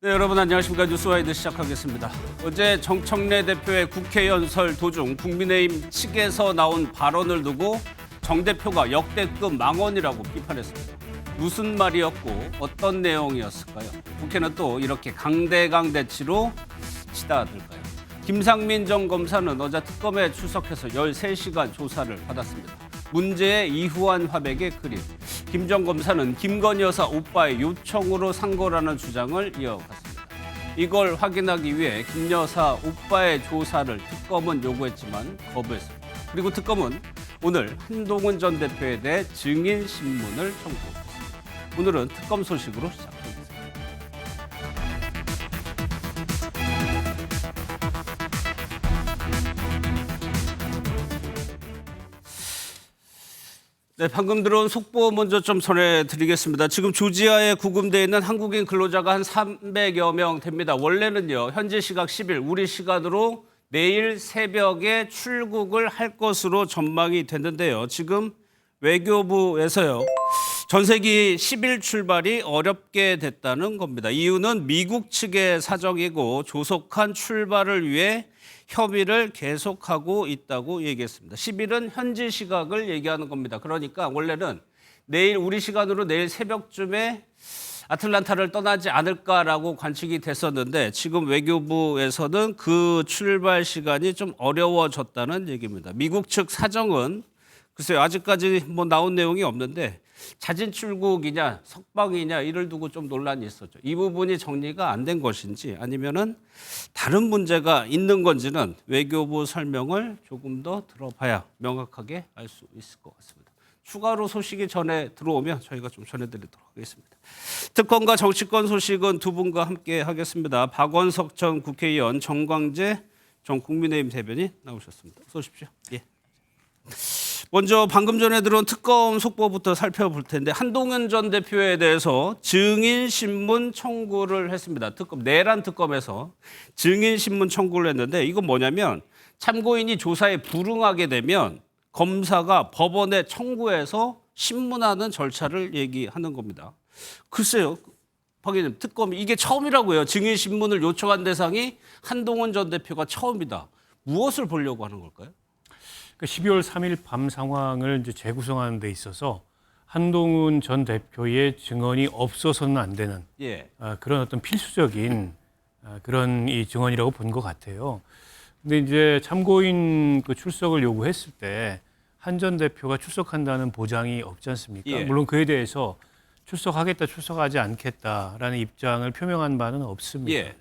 네, 여러분 안녕하십니까. 뉴스와이드 시작하겠습니다. 어제 정청래 대표의 국회 연설 도중 국민의힘 측에서 나온 발언을 두고 정 대표가 역대급 망언이라고 비판했습니다. 무슨 말이었고 어떤 내용이었을까요? 국회는 또 이렇게 강대강대치로 치닫을까요? 김상민 전 검사는 어제 특검에 출석해서 13시간 조사를 받았습니다. 문제의 이후한 화백의 그림. 김 전 검사는 김건희 여사 오빠의 요청으로 산 거라는 주장을 이어갔습니다. 이걸 확인하기 위해 김 여사 오빠의 조사를 특검은 요구했지만 거부했습니다. 그리고 특검은 오늘 한동훈 전 대표에 대해 증인 신문을 청구했습니다. 오늘은 특검 소식으로 시작하겠습니다. 네, 방금 들어온 속보 먼저 좀 전해드리겠습니다. 지금 조지아에 구금되어 있는 한국인 근로자가 한 300여 명 됩니다. 원래는요, 현지 시각 10일, 우리 시간으로 내일 새벽에 출국을 할 것으로 전망이 됐는데요. 지금 외교부에서요, 전세기 10일 출발이 어렵게 됐다는 겁니다. 이유는 미국 측의 사정이고 조속한 출발을 위해 협의를 계속하고 있다고 얘기했습니다. 10일은 현지 시각을 얘기하는 겁니다. 그러니까 원래는 내일 우리 시간으로 내일 새벽쯤에 아틀란타를 떠나지 않을까라고 관측이 됐었는데 지금 외교부에서는 그 출발 시간이 좀 어려워졌다는 얘기입니다. 미국 측 사정은 글쎄요, 아직까지 뭐 나온 내용이 없는데 자진 출국이냐 석방이냐 이를 두고 좀 논란이 있었죠. 이 부분이 정리가 안 된 것인지 아니면은 다른 문제가 있는 건지는 외교부 설명을 조금 더 들어봐야 명확하게 알 수 있을 것 같습니다. 추가로 소식이 전에 들어오면 저희가 좀 전해드리도록 하겠습니다. 특검과 정치권 소식은 두 분과 함께 하겠습니다. 박원석 전 국회의원, 정광재 전 국민의힘 대변인 나오셨습니다. 어서 오십시오. 예. 먼저 방금 전에 들어온 특검 속보부터 살펴볼 텐데 한동훈 전 대표에 대해서 증인신문 청구를 했습니다. 내란 특검에서 증인신문 청구를 했는데 이건 뭐냐면 참고인이 조사에 불응하게 되면 검사가 법원에 청구해서 신문하는 절차를 얘기하는 겁니다. 글쎄요, 박 의원님, 특검이 이게 처음이라고요. 증인신문을 요청한 대상이 한동훈 전 대표가 처음이다. 무엇을 보려고 하는 걸까요? 12월 3일 밤 상황을 이제 재구성하는 데 있어서 한동훈 전 대표의 증언이 없어서는 안 되는 그런 어떤 필수적인 그런 이 증언이라고 본 것 같아요. 근데 이제 참고인 그 출석을 요구했을 때 한 전 대표가 출석한다는 보장이 없지 않습니까? 물론 그에 대해서 출석하겠다, 출석하지 않겠다라는 입장을 표명한 바는 없습니다.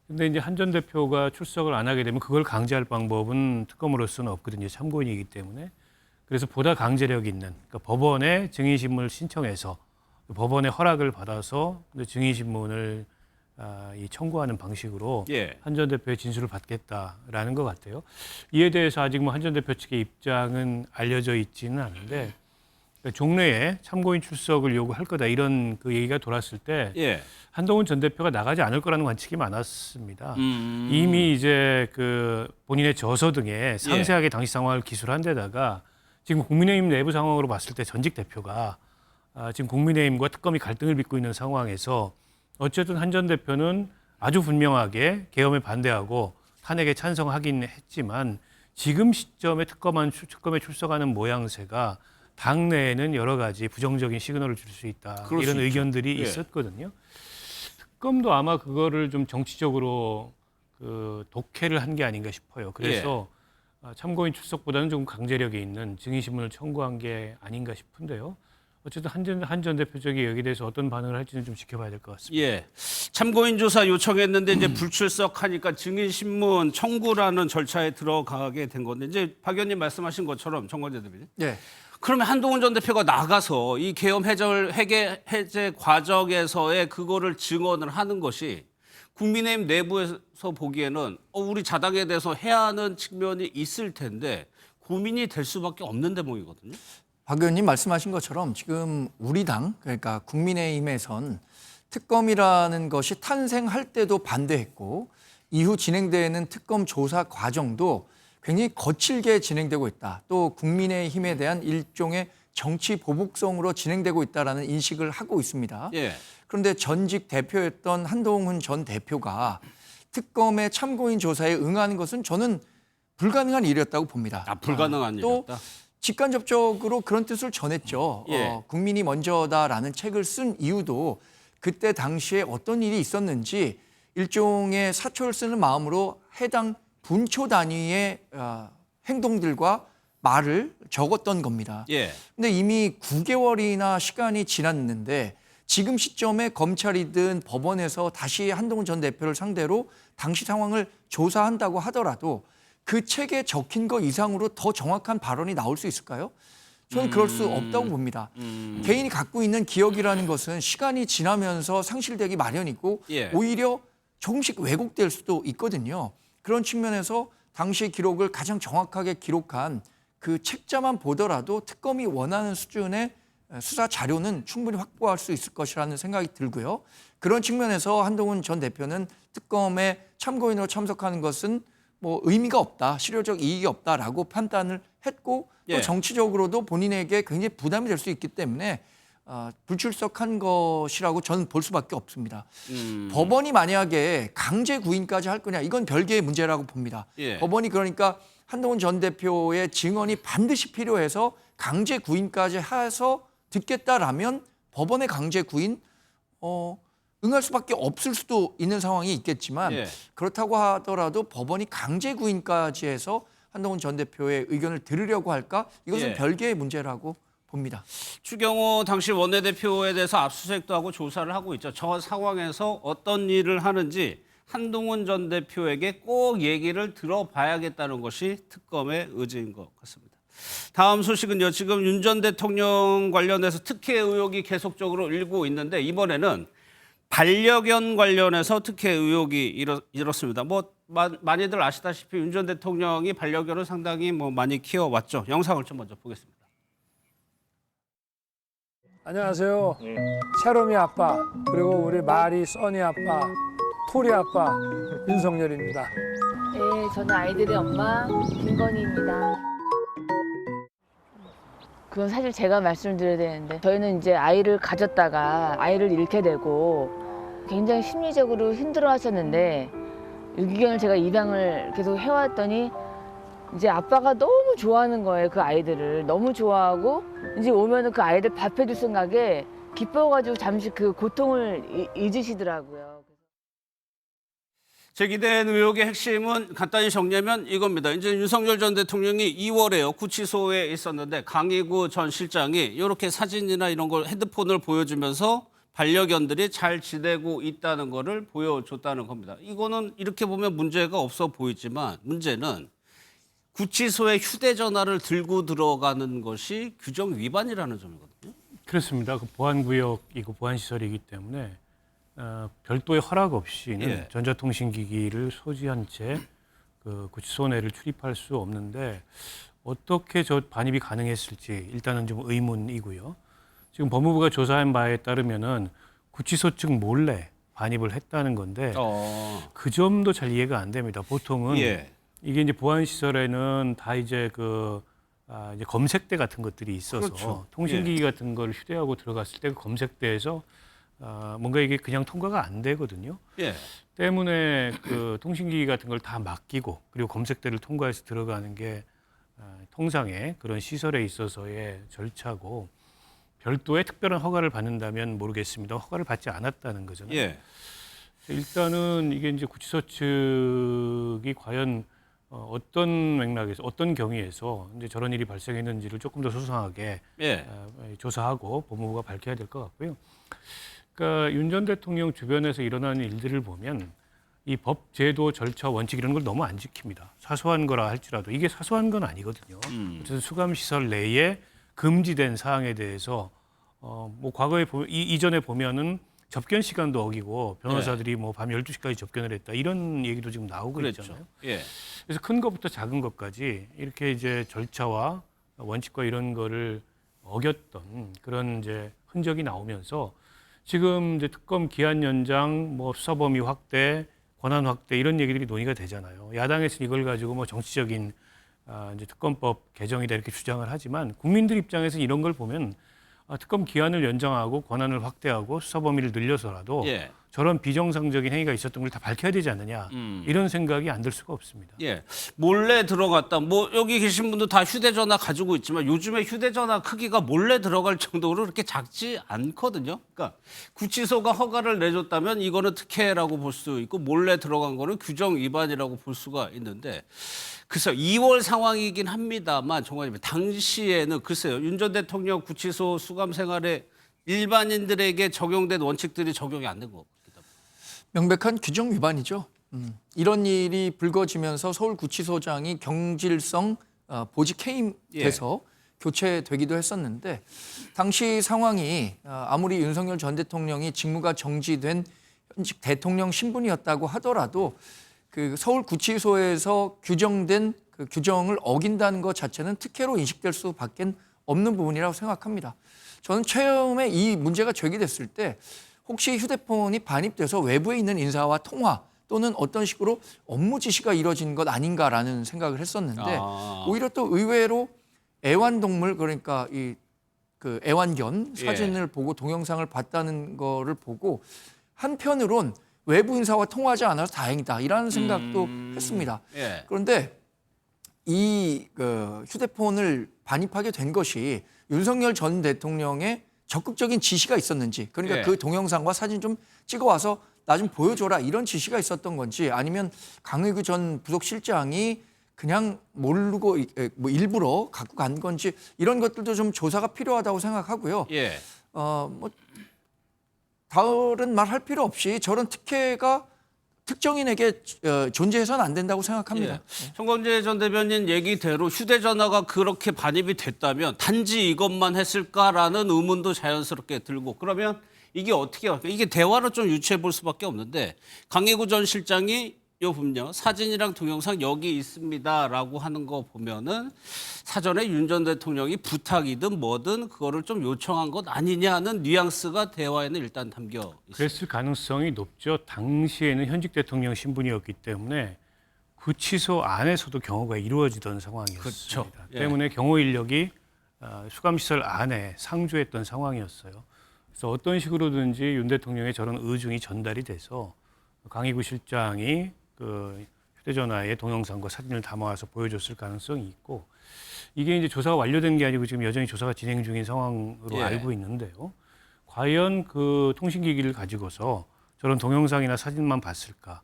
근데 이제 한 전 대표가 출석을 안 하게 되면 그걸 강제할 방법은 특검으로서는 없거든요. 참고인이기 때문에. 그래서 보다 강제력 있는 그러니까 법원에 증인신문을 신청해서 법원의 허락을 받아서 증인신문을 청구하는 방식으로 한 전 대표의 진술을 받겠다라는 것 같아요. 이에 대해서 아직 뭐 한 전 대표 측의 입장은 알려져 있지는 않은데 종래에 참고인 출석을 요구할 거다 이런 그 얘기가 돌았을 때 한동훈 전 대표가 나가지 않을 거라는 관측이 많았습니다. 이미 이제 그 본인의 저서 등에 상세하게 당시 상황을 기술한 데다가 지금 국민의힘 내부 상황으로 봤을 때 전직 대표가 지금 국민의힘과 특검이 갈등을 빚고 있는 상황에서 어쨌든 한 전 대표는 아주 분명하게 계엄에 반대하고 탄핵에 찬성하긴 했지만 지금 시점에 특검에 출석하는 모양새가 당내에는 여러 가지 부정적인 시그널을 줄 수 있다. 이런 의견들이 있었거든요. 특검도 아마 그거를 좀 정치적으로 그 독해를 한 게 아닌가 싶어요. 그래서 참고인 출석보다는 좀 강제력이 있는 증인신문을 청구한 게 아닌가 싶은데요. 어쨌든 한 전 대표 쪽이 여기에 대해서 어떤 반응을 할지는 좀 지켜봐야 될 것 같습니다. 참고인 조사 요청했는데 이제 불출석하니까 증인신문 청구라는 절차에 들어가게 된 건데 이제 박 의원님 말씀하신 것처럼 정광재 대변인. 그러면 한동훈 전 대표가 나가서 이 계엄 해제 과정에서의 그거를 증언을 하는 것이 국민의힘 내부에서 보기에는 우리 자당에 대해서 해야 하는 측면이 있을 텐데 고민이 될 수밖에 없는 대목이거든요. 박 의원님 말씀하신 것처럼 지금 우리 당 그러니까 국민의힘에선 특검이라는 것이 탄생할 때도 반대했고 이후 진행되는 특검 조사 과정도 굉장히 거칠게 진행되고 있다. 또 국민의힘에 대한 일종의 정치 보복성으로 진행되고 있다는 인식을 하고 있습니다. 그런데 전직 대표였던 한동훈 전 대표가 특검의 참고인 조사에 응하는 것은 저는 불가능한 일이었다고 봅니다. 불가능한 또 일이었다. 직간접적으로 그런 뜻을 전했죠. 예. 국민이 먼저다라는 책을 쓴 이유도 그때 당시에 어떤 일이 있었는지 일종의 사초를 쓰는 마음으로 해당 분초 단위의 행동들과 말을 적었던 겁니다. 예. 근데 이미 9개월이나 시간이 지났는데 지금 시점에 검찰이든 법원에서 다시 한동훈 전 대표를 상대로 당시 상황을 조사한다고 하더라도 그 책에 적힌 것 이상으로 더 정확한 발언이 나올 수 있을까요? 저는 그럴 수 없다고 봅니다. 개인이 갖고 있는 기억이라는 것은 시간이 지나면서 상실되기 마련이고 예. 오히려 조금씩 왜곡될 수도 있거든요. 그런 측면에서 당시 기록을 가장 정확하게 기록한 그 책자만 보더라도 특검이 원하는 수준의 수사 자료는 충분히 확보할 수 있을 것이라는 생각이 들고요. 그런 측면에서 한동훈 전 대표는 특검에 참고인으로 참석하는 것은 뭐 의미가 없다, 실효적 이익이 없다라고 판단을 했고 또 예. 정치적으로도 본인에게 굉장히 부담이 될 수 있기 때문에 불출석한 것이라고 저는 볼 수밖에 없습니다. 법원이 만약에 강제 구인까지 할 거냐 이건 별개의 문제라고 봅니다. 예. 법원이 그러니까 한동훈 전 대표의 증언이 반드시 필요해서 강제 구인까지 해서 듣겠다라면 법원의 강제 구인 응할 수밖에 없을 수도 있는 상황이 있겠지만 예. 그렇다고 하더라도 법원이 강제 구인까지 해서 한동훈 전 대표의 의견을 들으려고 할까? 이것은 예. 별개의 문제라고 봅니다. 추경호 당시 원내대표에 대해서 압수수색도 하고 조사를 하고 있죠. 저 상황에서 어떤 일을 하는지 한동훈 전 대표에게 꼭 얘기를 들어봐야겠다는 것이 특검의 의지인 것 같습니다. 다음 소식은요. 지금 윤 전 대통령 관련해서 특혜 의혹이 계속적으로 일고 있는데 이번에는 반려견 관련해서 특혜 의혹이 일었습니다. 많이들 아시다시피 윤 전 대통령이 반려견을 상당히 많이 키워왔죠. 영상을 좀 먼저 보겠습니다. 안녕하세요. 채롬이 아빠 그리고 우리 마리 써니 아빠 토리 아빠 윤석열입니다. 네, 저는 아이들의 엄마 김건희입니다. 그건 사실 제가 말씀드려야 되는데 저희는 이제 아이를 가졌다가 아이를 잃게 되고 굉장히 심리적으로 힘들어하셨는데 유기견을 제가 입양을 계속 해왔더니 이제 아빠가 너무 좋아하는 거예요. 그 아이들을 너무 좋아하고 이제 오면은 그 아이들 밥 해줄 생각에 기뻐가지고 잠시 그 고통을 잊으시더라고요. 제기된 의혹의 핵심은 간단히 정리하면 이겁니다. 이제 윤석열 전 대통령이 2월에요. 구치소에 있었는데 강희구 전 실장이 이렇게 사진이나 이런 걸 핸드폰을 보여주면서 반려견들이 잘 지내고 있다는 거를 보여줬다는 겁니다. 이거는 이렇게 보면 문제가 없어 보이지만 문제는 구치소에 휴대전화를 들고 들어가는 것이 규정 위반이라는 점이거든요. 그렇습니다. 그 보안구역이고 보안시설이기 때문에 별도의 허락 없이는 예. 전자통신기기를 소지한 채 그 구치소 내를 출입할 수 없는데 어떻게 저 반입이 가능했을지 일단은 좀 의문이고요. 지금 법무부가 조사한 바에 따르면은 구치소 측 몰래 반입을 했다는 건데 그 점도 잘 이해가 안 됩니다. 보통은 예. 이게 이제 보안시설에는 다 이제 이제 검색대 같은 것들이 있어서 그렇죠. 통신기기 같은 걸 휴대하고 들어갔을 때 그 검색대에서 뭔가 이게 그냥 통과가 안 되거든요. 예. 때문에 그 통신기기 같은 걸 다 맡기고 그리고 검색대를 통과해서 들어가는 게 통상의 그런 시설에 있어서의 절차고 별도의 특별한 허가를 받는다면 모르겠습니다. 허가를 받지 않았다는 거잖아요. 예. 일단은 이게 이제 구치소 측이 과연 어떤 맥락에서 어떤 경위에서 이제 저런 일이 발생했는지를 조금 더 소상하게 예. 조사하고 법무부가 밝혀야 될 것 같고요. 그러니까 윤 전 대통령 주변에서 일어나는 일들을 보면 이 법, 제도, 절차, 원칙 이런 걸 너무 안 지킵니다. 사소한 거라 할지라도 이게 사소한 건 아니거든요. 어쨌든 수감 시설 내에 금지된 사항에 대해서 뭐 과거에 이전에 보면은 접견 시간도 어기고 변호사들이 뭐 밤 12시까지 접견을 했다 이런 얘기도 지금 나오고 그랬죠. 있잖아요. 예. 그래서 큰 것부터 작은 것까지 이렇게 이제 절차와 원칙과 이런 거를 어겼던 그런 이제 흔적이 나오면서 지금 이제 특검 기한 연장, 뭐 수사 범위 확대, 권한 확대 이런 얘기들이 논의가 되잖아요. 야당에서는 이걸 가지고 뭐 정치적인 이제 특검법 개정이다 이렇게 주장을 하지만 국민들 입장에서 이런 걸 보면 특검 기한을 연장하고 권한을 확대하고 수사 범위를 늘려서라도 예. 저런 비정상적인 행위가 있었던 걸 다 밝혀야 되지 않느냐 이런 생각이 안 들 수가 없습니다. 예, 몰래 들어갔다. 뭐 여기 계신 분도 다 휴대전화 가지고 있지만 요즘에 휴대전화 크기가 몰래 들어갈 정도로 그렇게 작지 않거든요. 그러니까 구치소가 허가를 내줬다면 이거는 특혜라고 볼 수 있고 몰래 들어간 거는 규정 위반이라고 볼 수가 있는데 글쎄요, 2월 상황이긴 합니다만 정말 당시에는 글쎄요, 윤 전 대통령 구치소 수감 생활에 일반인들에게 적용된 원칙들이 적용이 안 된 거. 명백한 규정 위반이죠. 이런 일이 불거지면서 서울구치소장이 경질성 보직 해임돼서 교체되기도 했었는데 당시 상황이 아무리 윤석열 전 대통령이 직무가 정지된 현직 대통령 신분이었다고 하더라도 그 서울구치소에서 규정된 그 규정을 어긴다는 것 자체는 특혜로 인식될 수밖에 없는 부분이라고 생각합니다. 저는 처음에 이 문제가 제기됐을 때 혹시 휴대폰이 반입돼서 외부에 있는 인사와 통화 또는 어떤 식으로 업무 지시가 이루어진 것 아닌가라는 생각을 했었는데 오히려 또 의외로 애완동물 그러니까 그 애완견 사진을 보고 동영상을 봤다는 거를 보고 한편으론 외부 인사와 통화하지 않아서 다행이다 이라는 생각도 했습니다. 예. 그런데 이 휴대폰을 반입하게 된 것이 윤석열 전 대통령의 적극적인 지시가 있었는지 그러니까 예. 그 동영상과 사진 좀 찍어와서 나 좀 보여줘라 이런 지시가 있었던 건지 아니면 강의구 전 부속실장이 그냥 모르고 뭐 일부러 갖고 간 건지 이런 것들도 좀 조사가 필요하다고 생각하고요. 예. 뭐 다른 말 할 필요 없이 저런 특혜가 특정인에게 존재해서는 안 된다고 생각합니다. 예. 정건재 전 대변인 얘기대로 휴대전화가 그렇게 반입이 됐다면 단지 이것만 했을까라는 의문도 자연스럽게 들고 그러면 이게 어떻게 할까? 이게 대화로 좀 유추해 볼 수밖에 없는데 강혜구 전 실장이 요 분요 사진이랑 동영상 여기 있습니다라고 하는 거 보면은 사전에 윤 전 대통령이 부탁이든 뭐든 그거를 좀 요청한 것 아니냐는 뉘앙스가 대화에는 일단 담겨 있습니다. 그랬을 가능성이 높죠. 당시에는 현직 대통령 신분이었기 때문에 구치소 안에서도 경호가 이루어지던 상황이었습니다. 그렇죠. 예. 때문에 경호 인력이 수감시설 안에 상주했던 상황이었어요. 그래서 어떤 식으로든지 윤 대통령의 저런 의중이 전달이 돼서 강희구 실장이 그 휴대전화에 동영상과 사진을 담아와서 보여줬을 가능성이 있고 이게 이제 조사가 완료된 게 아니고 지금 여전히 조사가 진행 중인 상황으로 예. 알고 있는데요. 과연 그 통신기기를 가지고서 저런 동영상이나 사진만 봤을까?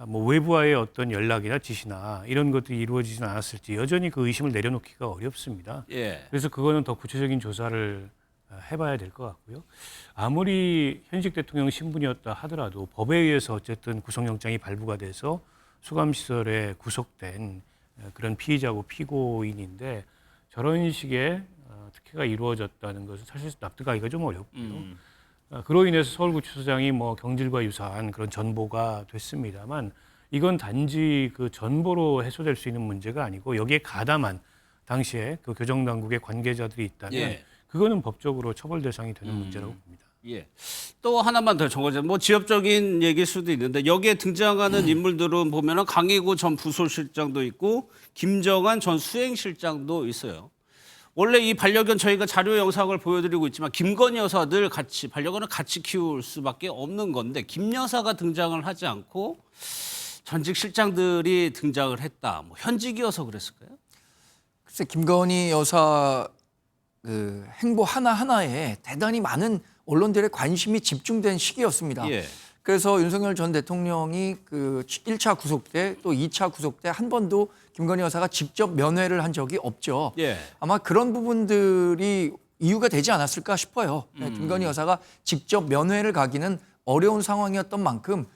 뭐 외부와의 어떤 연락이나 지시나 이런 것들이 이루어지지는 않았을지 여전히 그 의심을 내려놓기가 어렵습니다. 예. 그래서 그거는 더 구체적인 조사를 해봐야 될 것 같고요. 아무리 현직 대통령 신분이었다 하더라도 법에 의해서 어쨌든 구속영장이 발부가 돼서 수감시설에 구속된 그런 피의자고 피고인인데 저런 식의 특혜가 이루어졌다는 것은 사실 납득하기가 좀 어렵고요. 그로 인해서 서울구치소장이 뭐 경질과 유사한 그런 전보가 됐습니다만 이건 단지 그 전보로 해소될 수 있는 문제가 아니고 여기에 가담한 당시에 그 교정당국의 관계자들이 있다면 예. 그거는 법적으로 처벌 대상이 되는 문제라고 봅니다. 예. 또 하나만 더 정거제 뭐 지엽적인 얘기일 수도 있는데 여기에 등장하는 인물들은 보면은 강희구 전 부소실장도 있고 김정한 전 수행실장도 있어요. 원래 이 반려견 저희가 자료 영상을 보여드리고 있지만 김건희 여사 늘 같이 반려견을 같이 키울 수밖에 없는 건데 김 여사가 등장을 하지 않고 전직 실장들이 등장을 했다. 뭐 현직이어서 그랬을까요? 글쎄 김건희 여사 그 행보 하나하나에 대단히 많은 언론들의 관심이 집중된 시기였습니다. 예. 그래서 윤석열 전 대통령이 그 1차 구속 때 또 2차 구속 때 한 번도 김건희 여사가 직접 면회를 한 적이 없죠. 예. 아마 그런 부분들이 이유가 되지 않았을까 싶어요. 김건희 여사가 직접 면회를 가기는 어려운 상황이었던 만큼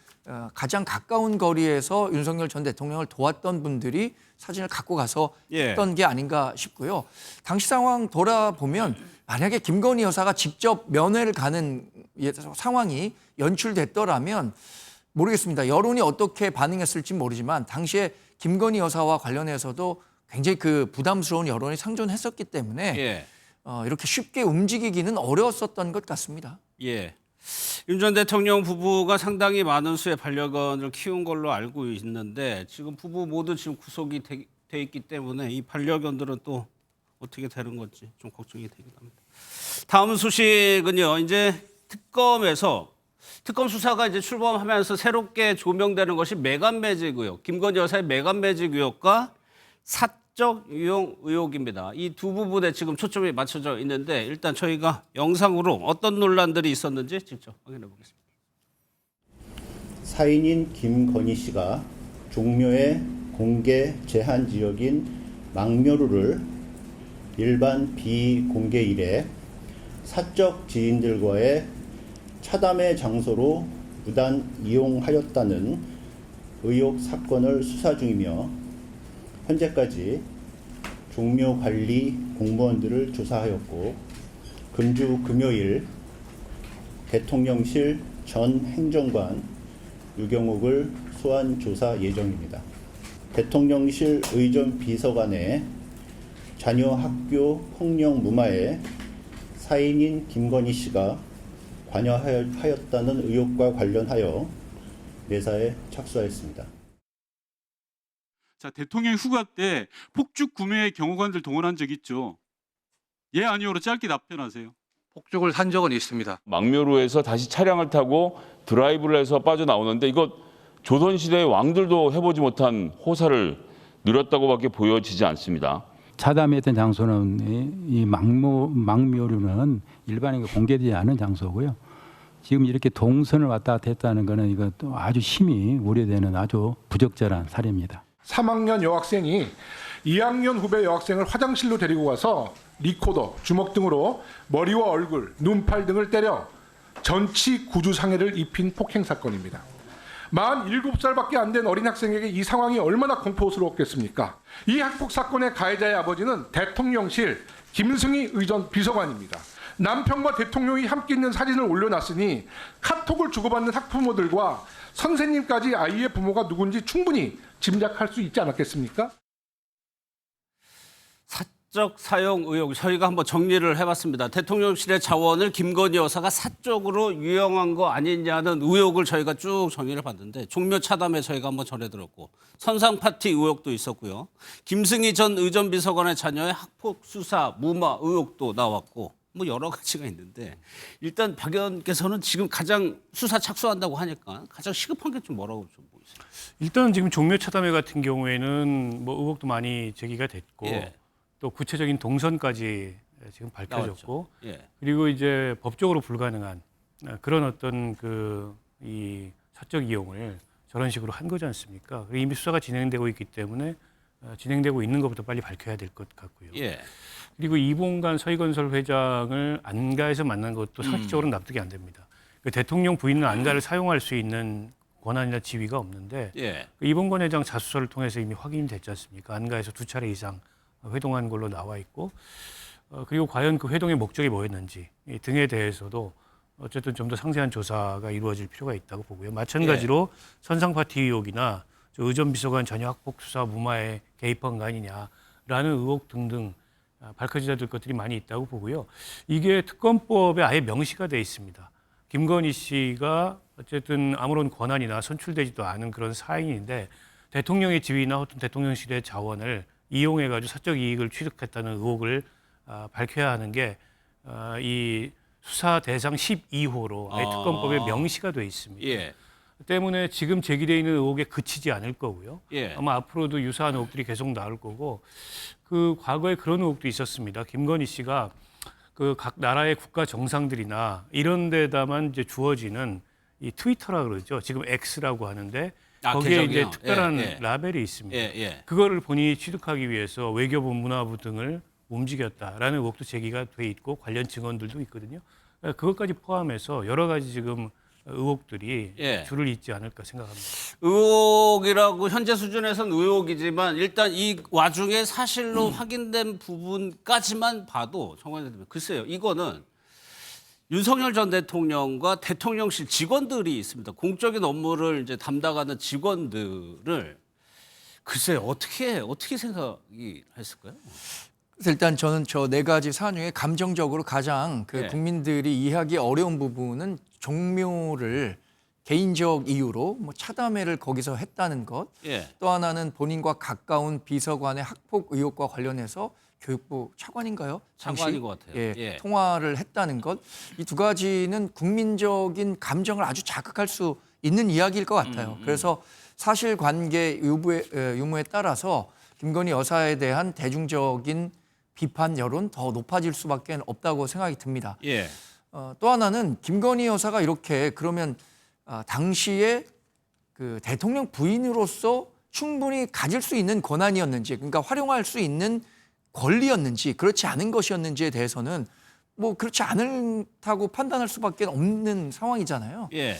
가장 가까운 거리에서 윤석열 전 대통령을 도왔던 분들이 사진을 갖고 가서 예. 했던 게 아닌가 싶고요. 당시 상황 돌아보면 만약에 김건희 여사가 직접 면회를 가는 상황이 연출됐더라면 모르겠습니다. 여론이 어떻게 반응했을지 모르지만 당시에 김건희 여사와 관련해서도 굉장히 그 부담스러운 여론이 상존했었기 때문에 예. 이렇게 쉽게 움직이기는 어려웠었던 것 같습니다. 예. 윤 전 대통령 부부가 상당히 많은 수의 반려견을 키운 걸로 알고 있는데 지금 부부 모두 지금 구속이 돼 있기 때문에 이 반려견들은 또 어떻게 되는 건지 좀 걱정이 되긴 합니다. 다음 소식은요. 이제 특검 수사가 이제 출범하면서 새롭게 조명되는 것이 매간 매직 의혹, 김건희 여사의 매간 매직 의혹과 사적 유용 의혹입니다. 이 두 부분에 지금 초점이 맞춰져 있는데 일단 저희가 영상으로 어떤 논란들이 있었는지 직접 확인해 보겠습니다. 사인인 김건희 씨가 종묘의 공개 제한 지역인 망묘루를 일반 비공개 일에 사적 지인들과의 차담의 장소로 무단 이용하였다는 의혹 사건을 수사 중이며 현재까지 종묘 관리 공무원들을 조사하였고 금주 금요일 대통령실 전 행정관 유경옥을 소환 조사 예정입니다. 대통령실 의전 비서관의 자녀 학교 폭력 무마에 사인인 김건희 씨가 관여하였다는 의혹과 관련하여 내사에 착수하였습니다. 자, 대통령 휴가 때 폭죽 구매에 경호관들 동원한 적 있죠? 예, 아니요로 짧게 답변하세요. 폭죽을 산 적은 있습니다. 망묘루에서 다시 차량을 타고 드라이브를 해서 빠져나오는데 이거 조선시대의 왕들도 해보지 못한 호사를 누렸다고밖에 보여지지 않습니다. 차담했던 장소는 이 망묘류는 일반에게 공개되지 않은 장소고요. 지금 이렇게 동선을 왔다 갔다 했다는 것은 이거 또 아주 심히 우려되는 아주 부적절한 사례입니다. 3학년 여학생이 2학년 후배 여학생을 화장실로 데리고 가서 리코더, 주먹 등으로 머리와 얼굴, 눈, 팔 등을 때려 전치 구주 상해를 입힌 폭행 사건입니다. 만 7살밖에 안 된 어린 학생에게 이 상황이 얼마나 공포스러웠겠습니까? 이 학폭 사건의 가해자의 아버지는 대통령실 김승희 의전 비서관입니다. 남편과 대통령이 함께 있는 사진을 올려놨으니 카톡을 주고받는 학부모들과 선생님까지 아이의 부모가 누군지 충분히 짐작할 수 있지 않았겠습니까? 사적 사용 의혹 저희가 한번 정리를 해봤습니다. 대통령실의 자원을 김건희 여사가 사적으로 유용한 거 아니냐는 의혹을 저희가 쭉 정리를 봤는데 종묘 차담에 저희가 한번 전해들었고 선상 파티 의혹도 있었고요. 김승희 전 의전비서관의 자녀의 학폭 수사 무마 의혹도 나왔고 뭐 여러 가지가 있는데 일단 박 의원께서는 지금 가장 수사 착수한다고 하니까 가장 시급한 게 좀 뭐라고 좀 보이세요? 일단 지금 종묘 차담회 같은 경우에는 뭐 의혹도 많이 제기가 됐고 예. 또 구체적인 동선까지 지금 밝혀졌고 예. 그리고 이제 법적으로 불가능한 그런 어떤 이 사적 이용을 저런 식으로 한 거지 않습니까? 그리고 이미 수사가 진행되고 있기 때문에 진행되고 있는 것부터 빨리 밝혀야 될 것 같고요. 예. 그리고 이봉관 서희건설 회장을 안가에서 만난 것도 사실적으로 납득이 안 됩니다. 그 대통령 부인은 안가를 사용할 수 있는 권한이나 지위가 없는데 예. 그 이봉관 회장 자수서를 통해서 이미 확인이 됐지 않습니까? 안가에서 2차례 이상 회동한 걸로 나와 있고 그리고 과연 그 회동의 목적이 뭐였는지 이 등에 대해서도 어쨌든 좀 더 상세한 조사가 이루어질 필요가 있다고 보고요. 마찬가지로 선상 파티 의혹이나 의전비서관 자녀 학폭 수사 무마에 개입한 거 아니냐라는 의혹 등등 밝혀져야 될 것들이 많이 있다고 보고요. 이게 특검법에 아예 명시가 돼 있습니다. 김건희 씨가 어쨌든 아무런 권한이나 선출되지도 않은 그런 사인인데 대통령의 지위나 어떤 대통령실의 자원을 이용해가지고 사적 이익을 취득했다는 의혹을 밝혀야 하는 게 이 수사 대상 12호로 아예 특검법에 명시가 돼 있습니다. 예. 때문에 지금 제기되어 있는 의혹에 그치지 않을 거고요. 예. 아마 앞으로도 유사한 의혹들이 계속 나올 거고 그 과거에 그런 의혹도 있었습니다. 김건희 씨가 그 각 나라의 국가 정상들이나 이런 데다만 이제 주어지는 이 트위터라 그러죠. 지금 X라고 하는데 거기에 계정이요? 이제 특별한 예, 예. 라벨이 있습니다. 예, 예. 그거를 본인이 취득하기 위해서 외교부, 문화부 등을 움직였다라는 의혹도 제기가 돼 있고 관련 증언들도 있거든요. 그것까지 포함해서 여러 가지 지금 의혹들이 예. 줄을 잇지 않을까 생각합니다. 의혹이라고 현재 수준에서는 의혹이지만 일단 이 와중에 사실로 확인된 부분까지만 봐도 정관장님 글쎄요. 이거는 윤석열 전 대통령과 대통령실 직원들이 있습니다. 공적인 업무를 이제 담당하는 직원들을 글쎄요. 어떻게 생각이 했을까요? 그래서 일단 저는 저 네 가지 사안 중에 감정적으로 가장 예. 국민들이 이해하기 어려운 부분은 종묘를 개인적 이유로 뭐 차담회를 거기서 했다는 것. 예. 또 하나는 본인과 가까운 비서관의 학폭 의혹과 관련해서 교육부 차관인가요? 당시? 차관인 것 같아요. 예, 예. 통화를 했다는 것. 이 두 가지는 국민적인 감정을 아주 자극할 수 있는 이야기일 것 같아요. 그래서 사실관계 유무에 따라서 김건희 여사에 대한 대중적인 비판 여론 더 높아질 수밖에 없다고 생각이 듭니다. 예. 또 하나는 김건희 여사가 이렇게 그러면 당시에 그 대통령 부인으로서 충분히 가질 수 있는 권한이었는지, 그러니까 활용할 수 있는 권리였는지 그렇지 않은 것이었는지에 대해서는 뭐 그렇지 않다고 판단할 수밖에 없는 상황이잖아요. 예.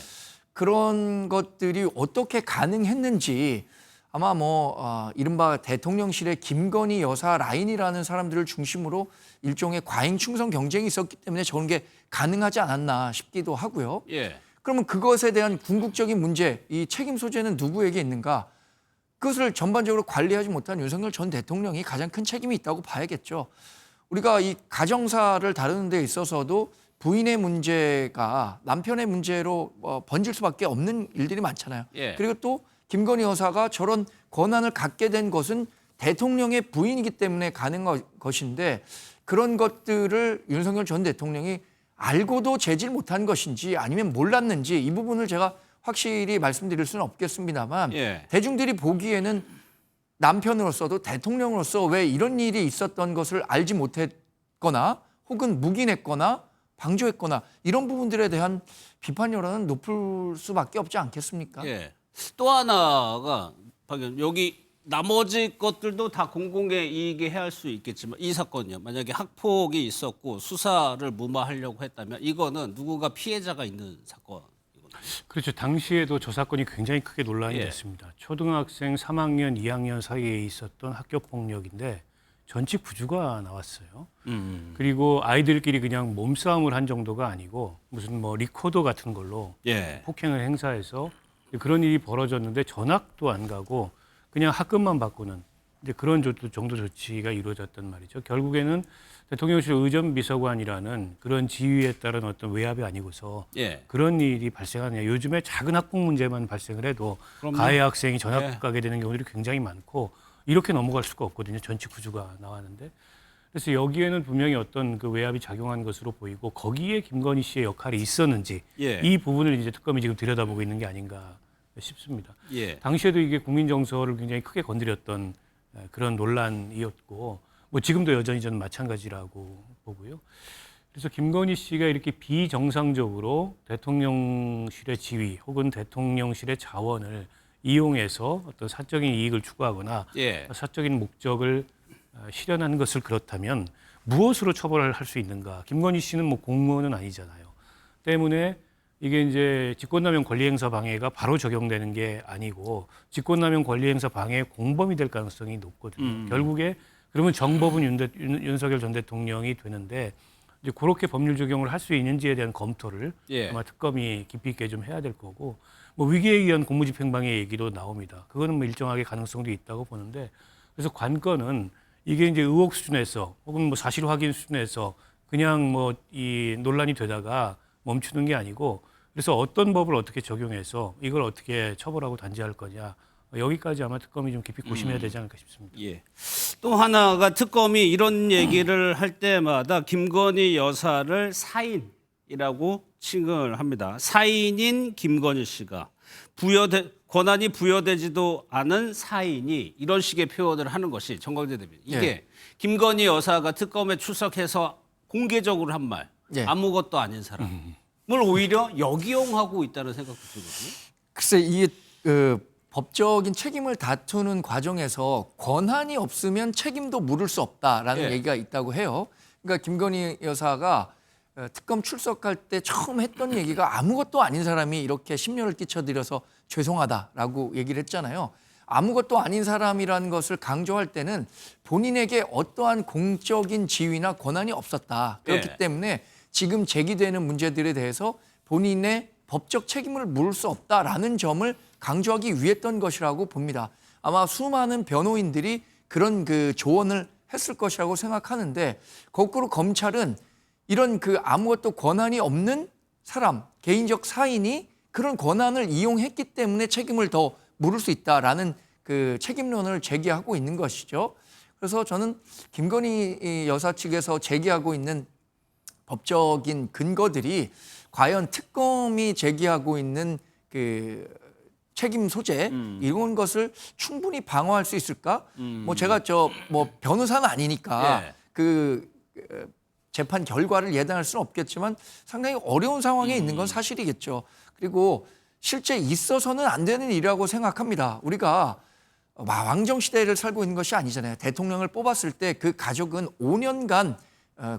그런 것들이 어떻게 가능했는지 아마 이른바 대통령실의 김건희 여사 라인이라는 사람들을 중심으로 일종의 과잉 충성 경쟁이 있었기 때문에 저런 게 가능하지 않았나 싶기도 하고요. 예. 그러면 그것에 대한 궁극적인 문제, 이 책임 소재는 누구에게 있는가? 그것을 전반적으로 관리하지 못한 윤석열 전 대통령이 가장 큰 책임이 있다고 봐야겠죠. 우리가 이 가정사를 다루는 데 있어서도 부인의 문제가 남편의 문제로 번질 수밖에 없는 일들이 많잖아요. 예. 그리고 또 김건희 여사가 저런 권한을 갖게 된 것은 대통령의 부인이기 때문에 가능한 것인데 그런 것들을 윤석열 전 대통령이 알고도 제지를 못한 것인지 아니면 몰랐는지 이 부분을 제가 확실히 말씀드릴 수는 없겠습니다만 예. 대중들이 보기에는 남편으로서도 대통령으로서 왜 이런 일이 있었던 것을 알지 못했거나 혹은 묵인했거나 방조했거나 이런 부분들에 대한 비판 여론은 높을 수밖에 없지 않겠습니까? 예. 또 하나가 여기 나머지 것들도 다 공공의 이익에 해할 수 있겠지만 이 사건이요. 만약에 학폭이 있었고 수사를 무마하려고 했다면 이거는 누군가 피해자가 있는 사건이거든요. 그렇죠. 당시에도 저 사건이 굉장히 크게 논란이 예. 됐습니다. 초등학생 3학년, 2학년 사이에 있었던 학교 폭력인데 전치 구주가 나왔어요. 그리고 아이들끼리 그냥 몸싸움을 한 정도가 아니고 무슨 뭐 리코더 같은 걸로 예. 폭행을 행사해서 그런 일이 벌어졌는데 전학도 안 가고 그냥 학급만 바꾸는 이제 그런 정도 조치가 이루어졌단 말이죠. 결국에는 대통령실 의전비서관이라는 그런 지위에 따른 어떤 외압이 아니고서 예. 그런 일이 발생하느냐. 요즘에 작은 학폭 문제만 발생을 해도 그럼요. 가해 학생이 전학 예. 가게 되는 경우들이 굉장히 많고 이렇게 넘어갈 수가 없거든요. 전치 구주가 나왔는데. 그래서 여기에는 분명히 어떤 그 외압이 작용한 것으로 보이고 거기에 김건희 씨의 역할이 있었는지 예. 이 부분을 이제 특검이 지금 들여다보고 있는 게 아닌가 싶습니다. 예. 당시에도 이게 국민 정서를 굉장히 크게 건드렸던 그런 논란이었고 뭐 지금도 여전히 저는 마찬가지라고 보고요. 그래서 김건희 씨가 이렇게 비정상적으로 대통령실의 지위 혹은 대통령실의 자원을 이용해서 어떤 사적인 이익을 추구하거나 예. 사적인 목적을 실현하는 것을 그렇다면 무엇으로 처벌을 할 수 있는가? 김건희 씨는 뭐 공무원은 아니잖아요. 때문에 이게 이제 직권남용 권리행사 방해가 바로 적용되는 게 아니고 직권남용 권리행사 방해의 공범이 될 가능성이 높거든요. 결국에 그러면 정법은 윤석열 전 대통령이 되는데 이제 그렇게 법률 적용을 할 수 있는지에 대한 검토를 예. 아마 특검이 깊이 있게 좀 해야 될 거고 뭐 위기에 의한 공무집행방해 얘기도 나옵니다. 그거는 뭐 일정하게 가능성도 있다고 보는데 그래서 관건은 이게 이제 의혹 수준에서 혹은 뭐 사실 확인 수준에서 그냥 뭐 이 논란이 되다가 멈추는 게 아니고 그래서 어떤 법을 어떻게 적용해서 이걸 어떻게 처벌하고 단죄할 거냐 여기까지 아마 특검이 좀 깊이 고심해야 되지 않을까 싶습니다. 예. 또 하나가 특검이 이런 얘기를 할 때마다 김건희 여사를 사인이라고 칭을 합니다. 사인인 김건희 씨가 권한이 부여되지도 않은 사인이 이런 식의 표현을 하는 것이 정광재 대변인. 이게 예. 김건희 여사가 특검에 출석해서 공개적으로 한 말. 예. 아무것도 아닌 사람을 오히려 역이용하고 있다는 생각도 들거든요. 글쎄 이게 법적인 책임을 다투는 과정에서 권한이 없으면 책임도 물을 수 없다라는 예. 얘기가 있다고 해요. 그러니까 김건희 여사가 특검 출석할 때 처음 했던 얘기가 아무것도 아닌 사람이 이렇게 심려를 끼쳐드려서 죄송하다라고 얘기를 했잖아요. 아무것도 아닌 사람이라는 것을 강조할 때는 본인에게 어떠한 공적인 지위나 권한이 없었다. 그렇기 예. 때문에 지금 제기되는 문제들에 대해서 본인의 법적 책임을 물을 수 없다라는 점을 강조하기 위했던 것이라고 봅니다. 아마 수많은 변호인들이 그런 그 조언을 했을 것이라고 생각하는데 거꾸로 검찰은 이런 그 아무것도 권한이 없는 사람, 개인적 사인이 그런 권한을 이용했기 때문에 책임을 더 물을 수 있다라는 그 책임론을 제기하고 있는 것이죠. 그래서 저는 김건희 여사 측에서 제기하고 있는 법적인 근거들이 과연 특검이 제기하고 있는 그 책임 소재 이런 것을 충분히 방어할 수 있을까? 뭐 제가 뭐 변호사는 아니니까 예. 그 재판 결과를 예단할 수는 없겠지만 상당히 어려운 상황에 있는 건 사실이겠죠. 그리고 실제 있어서는 안 되는 일이라고 생각합니다. 우리가 왕정 시대를 살고 있는 것이 아니잖아요. 대통령을 뽑았을 때 그 가족은 5년간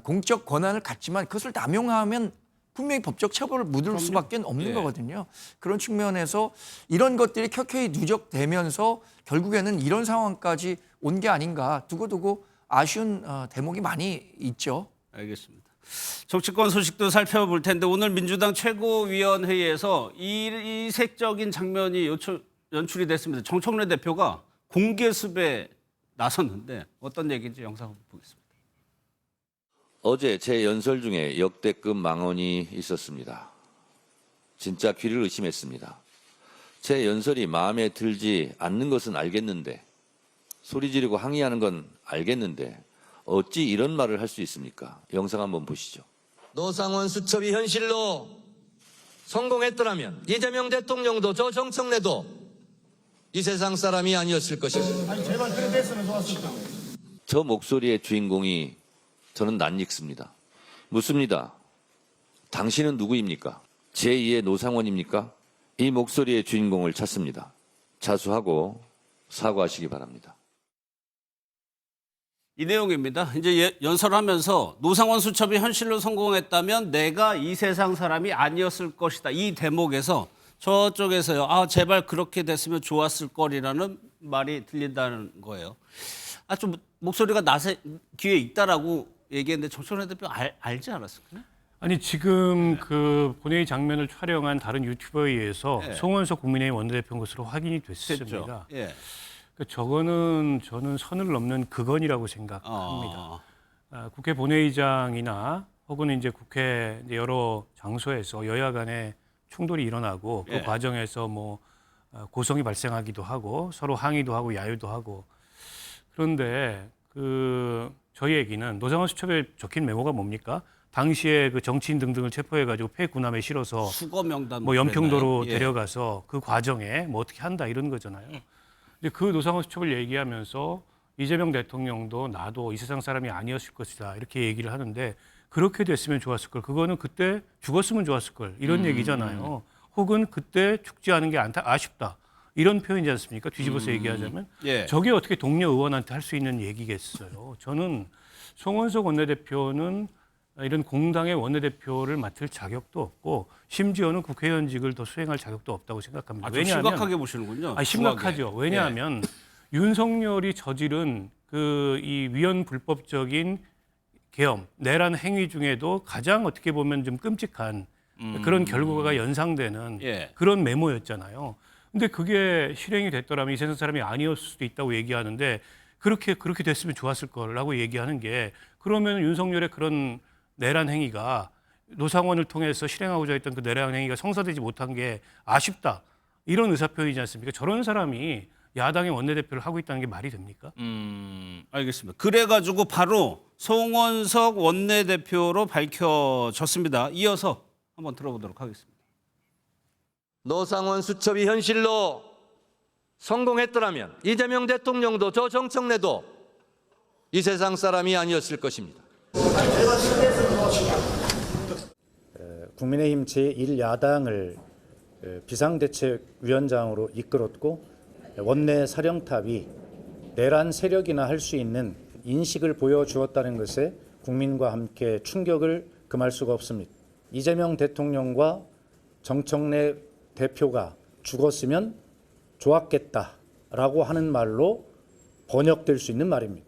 공적 권한을 갖지만 그것을 남용하면 분명히 법적 처벌을 묻을 수밖에 없는 예. 거거든요. 그런 측면에서 이런 것들이 켜켜이 누적되면서 결국에는 이런 상황까지 온 게 아닌가 두고두고 아쉬운 대목이 많이 있죠. 알겠습니다. 정치권 소식도 살펴볼 텐데 오늘 민주당 최고위원회의에서 이색적인 장면이 연출이 됐습니다. 정청래 대표가 공개 수배에 나섰는데 어떤 얘기인지 영상 한번 보겠습니다. 어제 제 연설 중에 역대급 망언이 있었습니다. 진짜 귀를 의심했습니다. 제 연설이 마음에 들지 않는 것은 알겠는데 소리 지르고 항의하는 건 알겠는데 어찌 이런 말을 할 수 있습니까? 영상 한번 보시죠. 노상원 수첩이 현실로 성공했더라면 이재명 대통령도 저 정청래도 이 세상 사람이 아니었을 것입니다. 아니 제발 그래 됐으면 좋았을 텐데. 저 목소리의 주인공이 저는 낯익습니다. 묻습니다. 당신은 누구입니까? 제2의 노상원입니까? 이 목소리의 주인공을 찾습니다. 자수하고 사과하시기 바랍니다. 이 내용입니다. 이제 연설하면서 노상원 수첩이 현실로 성공했다면 내가 이 세상 사람이 아니었을 것이다. 이 대목에서 저쪽에서요. 아 제발 그렇게 됐으면 좋았을 거리라는 말이 들린다는 거예요. 아 좀 목소리가 귀에 있다라고 얘기했는데 정청래 대표 알지 않았을까요? 아니 지금 그 본회의 장면을 촬영한 다른 유튜버에 의해서 예. 송원석 국민의힘 원내대표인 것으로 확인이 됐습니다. 예. 저거는 저는 선을 넘는 극언이라고 생각합니다. 국회 본회의장이나 혹은 이제 국회 여러 장소에서 여야 간에 충돌이 일어나고 그 예. 과정에서 뭐 고성이 발생하기도 하고 서로 항의도 하고 야유도 하고 그런데 저희 얘기는 노상원 수첩에 적힌 메모가 뭡니까? 당시에 그 정치인 등등을 체포해가지고 폐군함에 실어서 수거 명단 뭐 연평도로 예. 데려가서 그 과정에 뭐 어떻게 한다 이런 거잖아요. 근데 그 노상원 수첩을 얘기하면서 이재명 대통령도 나도 이 세상 사람이 아니었을 것이다 이렇게 얘기를 하는데 그렇게 됐으면 좋았을 걸. 그거는 그때 죽었으면 좋았을 걸 이런 얘기잖아요. 혹은 그때 죽지 않은 게 아쉽다. 이런 표현이지 않습니까? 뒤집어서 얘기하자면. 예. 저게 어떻게 동료 의원한테 할 수 있는 얘기겠어요. 저는 송원석 원내대표는 이런 공당의 원내대표를 맡을 자격도 없고 심지어는 국회의원직을 더 수행할 자격도 없다고 생각합니다. 좀 심각하게 보시는군요. 심각하죠. 왜냐하면 윤석열이 저지른 이 위헌 불법적인 계엄, 내란 행위 중에도 가장 어떻게 보면 좀 끔찍한 그런 결과가 연상되는 예. 그런 메모였잖아요. 근데 그게 실행이 됐더라면 이 세상 사람이 아니었을 수도 있다고 얘기하는데 그렇게 됐으면 좋았을 거라고 얘기하는 게 그러면 윤석열의 그런 내란 행위가 노상원을 통해서 실행하고자 했던 그 내란 행위가 성사되지 못한 게 아쉽다. 이런 의사표현이지 않습니까? 저런 사람이 야당의 원내대표를 하고 있다는 게 말이 됩니까? 알겠습니다. 그래가지고 바로 송원석 원내대표로 밝혀졌습니다. 이어서 한번 들어보도록 하겠습니다. 노상원 수첩이 현실로 성공했더라면 이재명 대통령도 저 정청래도 이 세상 사람이 아니었을 것입니다. 국민의힘 제1야당을 비상대책위원장으로 이끌었고 원내 사령탑이 내란 세력이나 할 수 있는 인식을 보여주었다는 것에 국민과 함께 충격을 금할 수가 없습니다. 이재명 대통령과 정청래 대표가 죽었으면 좋았겠다라고 하는 말로 번역될 수 있는 말입니다.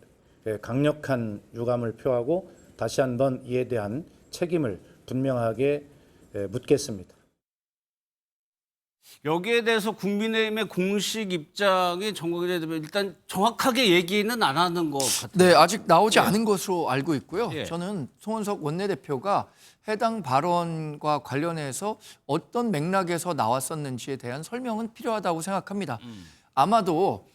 강력한 유감을 표하고 다시 한번 이에 대한 책임을 분명하게 묻겠습니다. 여기에 대해서 국민의힘의 공식 입장이 정국일 대표 일단 정확하게 얘기는 안 하는 것 같아요. 네, 아직 나오지 않은 것으로 알고 있고요. 예. 저는 송원석 원내대표가 해당 발언과 관련해서 어떤 맥락에서 나왔었는지에 대한 설명은 필요하다고 생각합니다. 아마도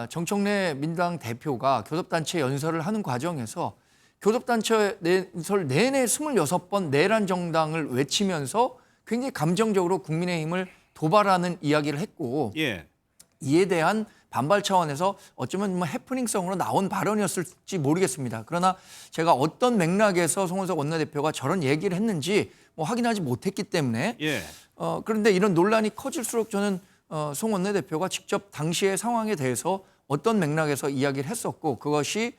정청래 민당 대표가 교섭단체 연설을 하는 과정에서 교섭단체 연설 내내 26번 내란 정당을 외치면서 굉장히 감정적으로 국민의힘을 도발하는 이야기를 했고 이에 대한 반발 차원에서 어쩌면 뭐 해프닝성으로 나온 발언이었을지 모르겠습니다. 그러나 제가 어떤 맥락에서 송원석 원내대표가 저런 얘기를 했는지 뭐 확인하지 못했기 때문에 그런데 이런 논란이 커질수록 저는 송 원내대표가 직접 당시의 상황에 대해서 어떤 맥락에서 이야기를 했었고 그것이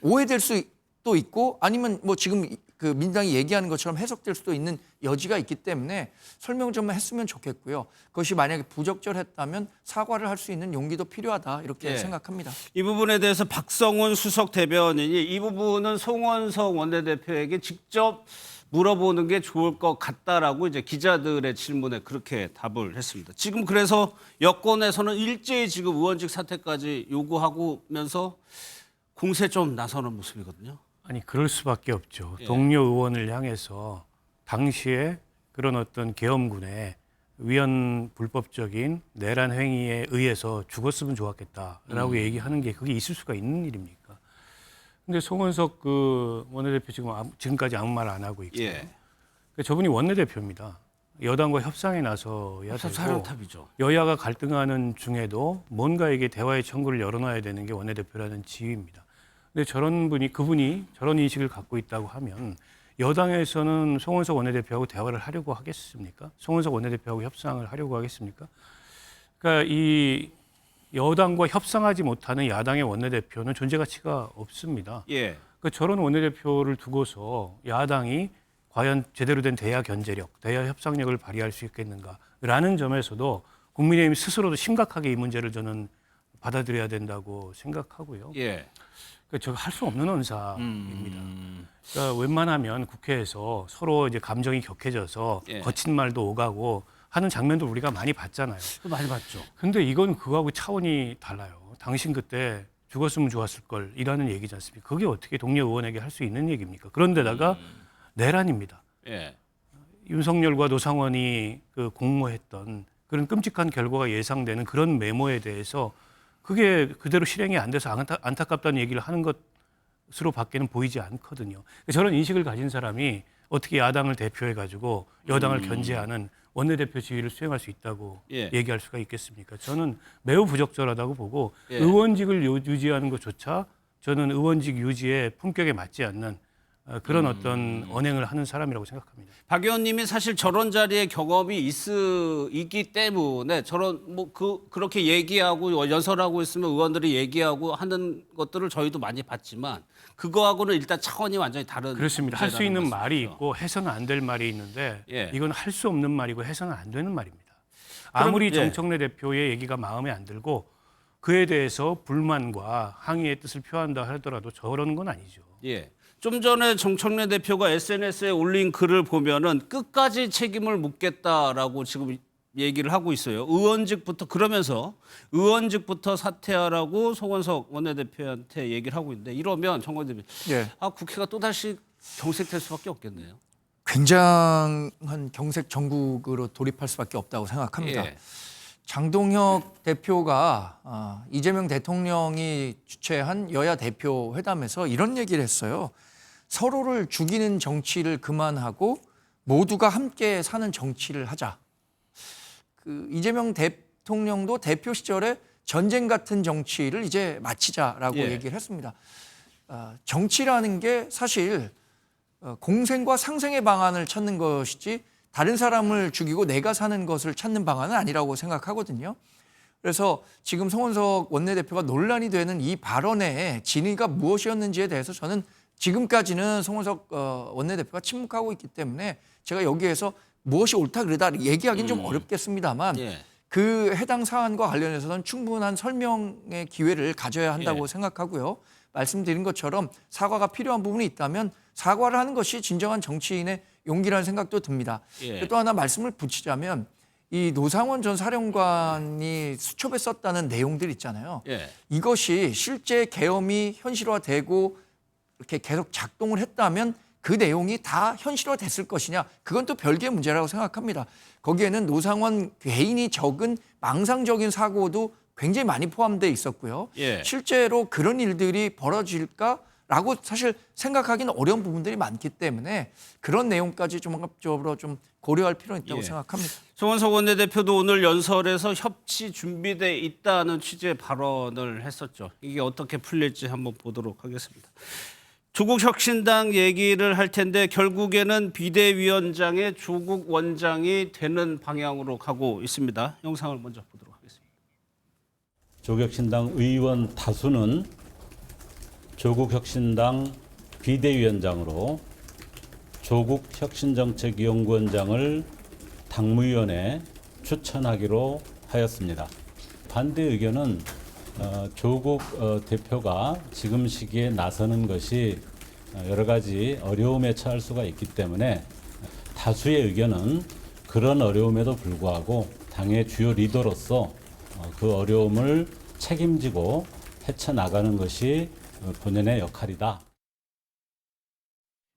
오해될 수도 있고 아니면 뭐 지금 그 민당이 얘기하는 것처럼 해석될 수도 있는 여지가 있기 때문에 설명 좀 했으면 좋겠고요. 그것이 만약에 부적절했다면 사과를 할 수 있는 용기도 필요하다 이렇게 생각합니다. 이 부분에 대해서 박성훈 수석 대변인이 이 부분은 송원석 원내대표에게 직접 물어보는 게 좋을 것 같다라고 이제 기자들의 질문에 그렇게 답을 했습니다. 지금 그래서 여권에서는 일제히 지금 의원직 사퇴까지 요구하면서 공세 좀 나서는 모습이거든요. 아니 그럴 수밖에 없죠. 동료 의원을 향해서 당시에 그런 어떤 계엄군의 위헌 불법적인 내란 행위에 의해서 죽었으면 좋았겠다라고 얘기하는 게 그게 있을 수가 있는 일입니까? 근데 송원석 그 원내대표 지금까지 아무 말 안 하고 있고 저분이 원내대표입니다. 여당과 협상에 나서야 되고 사령탑이죠. 여야가 갈등하는 중에도 뭔가에게 대화의 창구를 열어놔야 되는 게 원내대표라는 지위입니다. 근데 그분이 저런 인식을 갖고 있다고 하면 여당에서는 송원석 원내대표하고 대화를 하려고 하겠습니까? 송원석 원내대표하고 협상을 하려고 하겠습니까? 그러니까 이 여당과 협상하지 못하는 야당의 원내대표는 존재 가치가 없습니다. 그러니까 저런 원내대표를 두고서 야당이 과연 제대로 된 대야 견제력, 대야 협상력을 발휘할 수 있겠는가라는 점에서도 국민의힘 스스로도 심각하게 이 문제를 저는 받아들여야 된다고 생각하고요. 저 할 수 없는 언사입니다. 그러니까 웬만하면 국회에서 서로 이제 감정이 격해져서 거친 말도 오가고 하는 장면도 우리가 많이 봤잖아요. 많이 봤죠. 근데 이건 그거하고 차원이 달라요. 당신 그때 죽었으면 좋았을 걸이라는 얘기지 않습니까? 그게 어떻게 동료 의원에게 할 수 있는 얘기입니까? 그런데다가 내란입니다. 윤석열과 노상원이 그 공모했던 그런 끔찍한 결과가 예상되는 그런 메모에 대해서 그게 그대로 실행이 안 돼서 안타깝다는 얘기를 하는 것으로 밖에는 보이지 않거든요. 저런 인식을 가진 사람이 어떻게 야당을 대표해가지고 여당을 견제하는 원내대표 지위를 수행할 수 있다고 얘기할 수가 있겠습니까? 저는 매우 부적절하다고 보고 의원직을 유지하는 것조차 저는 의원직 유지의 품격에 맞지 않는 그런 어떤 언행을 하는 사람이라고 생각합니다. 박 의원님이 사실 저런 자리에 경험이 있기 때문에 저런 그렇게 얘기하고 연설하고 있으면 의원들이 얘기하고 하는 것들을 저희도 많이 봤지만 그거하고는 일단 차원이 완전히 다른. 그렇습니다. 할 수 있는 말이 있고 해서는 안 될 말이 있는데 이건 할 수 없는 말이고 해서는 안 되는 말입니다. 아무리 정청래 대표의 얘기가 마음에 안 들고 그에 대해서 불만과 항의의 뜻을 표한다 하더라도 저러는 건 아니죠. 좀 전에 정청래 대표가 SNS에 올린 글을 보면은 끝까지 책임을 묻겠다라고 지금 얘기를 하고 있어요. 그러면서 의원직부터 사퇴하라고 송원석 원내대표한테 얘기를 하고 있는데 이러면 정 원내대표 국회가 또다시 경색될 수밖에 없겠네요. 굉장한 경색 정국으로 돌입할 수밖에 없다고 생각합니다. 장동혁 대표가 이재명 대통령이 주최한 여야 대표 회담에서 이런 얘기를 했어요. 서로를 죽이는 정치를 그만하고 모두가 함께 사는 정치를 하자. 그 이재명 대통령도 대표 시절에 전쟁 같은 정치를 이제 마치자라고 얘기를 했습니다. 정치라는 게 사실 공생과 상생의 방안을 찾는 것이지 다른 사람을 죽이고 내가 사는 것을 찾는 방안은 아니라고 생각하거든요. 그래서 지금 송원석 원내대표가 논란이 되는 이 발언의 진위가 무엇이었는지에 대해서 저는 지금까지는 송원석 원내대표가 침묵하고 있기 때문에 제가 여기에서 무엇이 옳다 그르다 얘기하기는 좀 어렵겠습니다만 그 해당 사안과 관련해서는 충분한 설명의 기회를 가져야 한다고 생각하고요. 말씀드린 것처럼 사과가 필요한 부분이 있다면 사과를 하는 것이 진정한 정치인의 용기라는 생각도 듭니다. 또 하나 말씀을 붙이자면 이 노상원 전 사령관이 수첩에 썼다는 내용들 있잖아요. 이것이 실제 계엄이 현실화되고 이렇게 계속 작동을 했다면 그 내용이 다 현실화됐을 것이냐, 그건 또 별개의 문제라고 생각합니다. 거기에는 노상원 개인이 적은 망상적인 사고도 굉장히 많이 포함되어 있었고요. 예. 실제로 그런 일들이 벌어질까라고 사실 생각하기는 어려운 부분들이 많기 때문에 그런 내용까지 좀 종합적으로 좀 고려할 필요는 있다고 예. 생각합니다. 송원석 원내대표도 오늘 연설에서 협치 준비돼 있다는 취지의 발언을 했었죠. 이게 어떻게 풀릴지 한번 보도록 하겠습니다. 조국 혁신당 얘기를 할 텐데 결국에는 비대위원장의 조국 원장이 되는 방향으로 가고 있습니다. 영상을 먼저 보도록 하겠습니다. 조국혁신당 의원 다수는 조국혁신당 비대위원장으로 조국혁신정책연구원장을 당무위원회에 추천하기로 하였습니다. 반대 의견은 조국 대표가 지금 시기에 나서는 것이 여러 가지 어려움에 처할 수가 있기 때문에 다수의 의견은 그런 어려움에도 불구하고 당의 주요 리더로서 그 어려움을 책임지고 헤쳐나가는 것이 본연의 역할이다.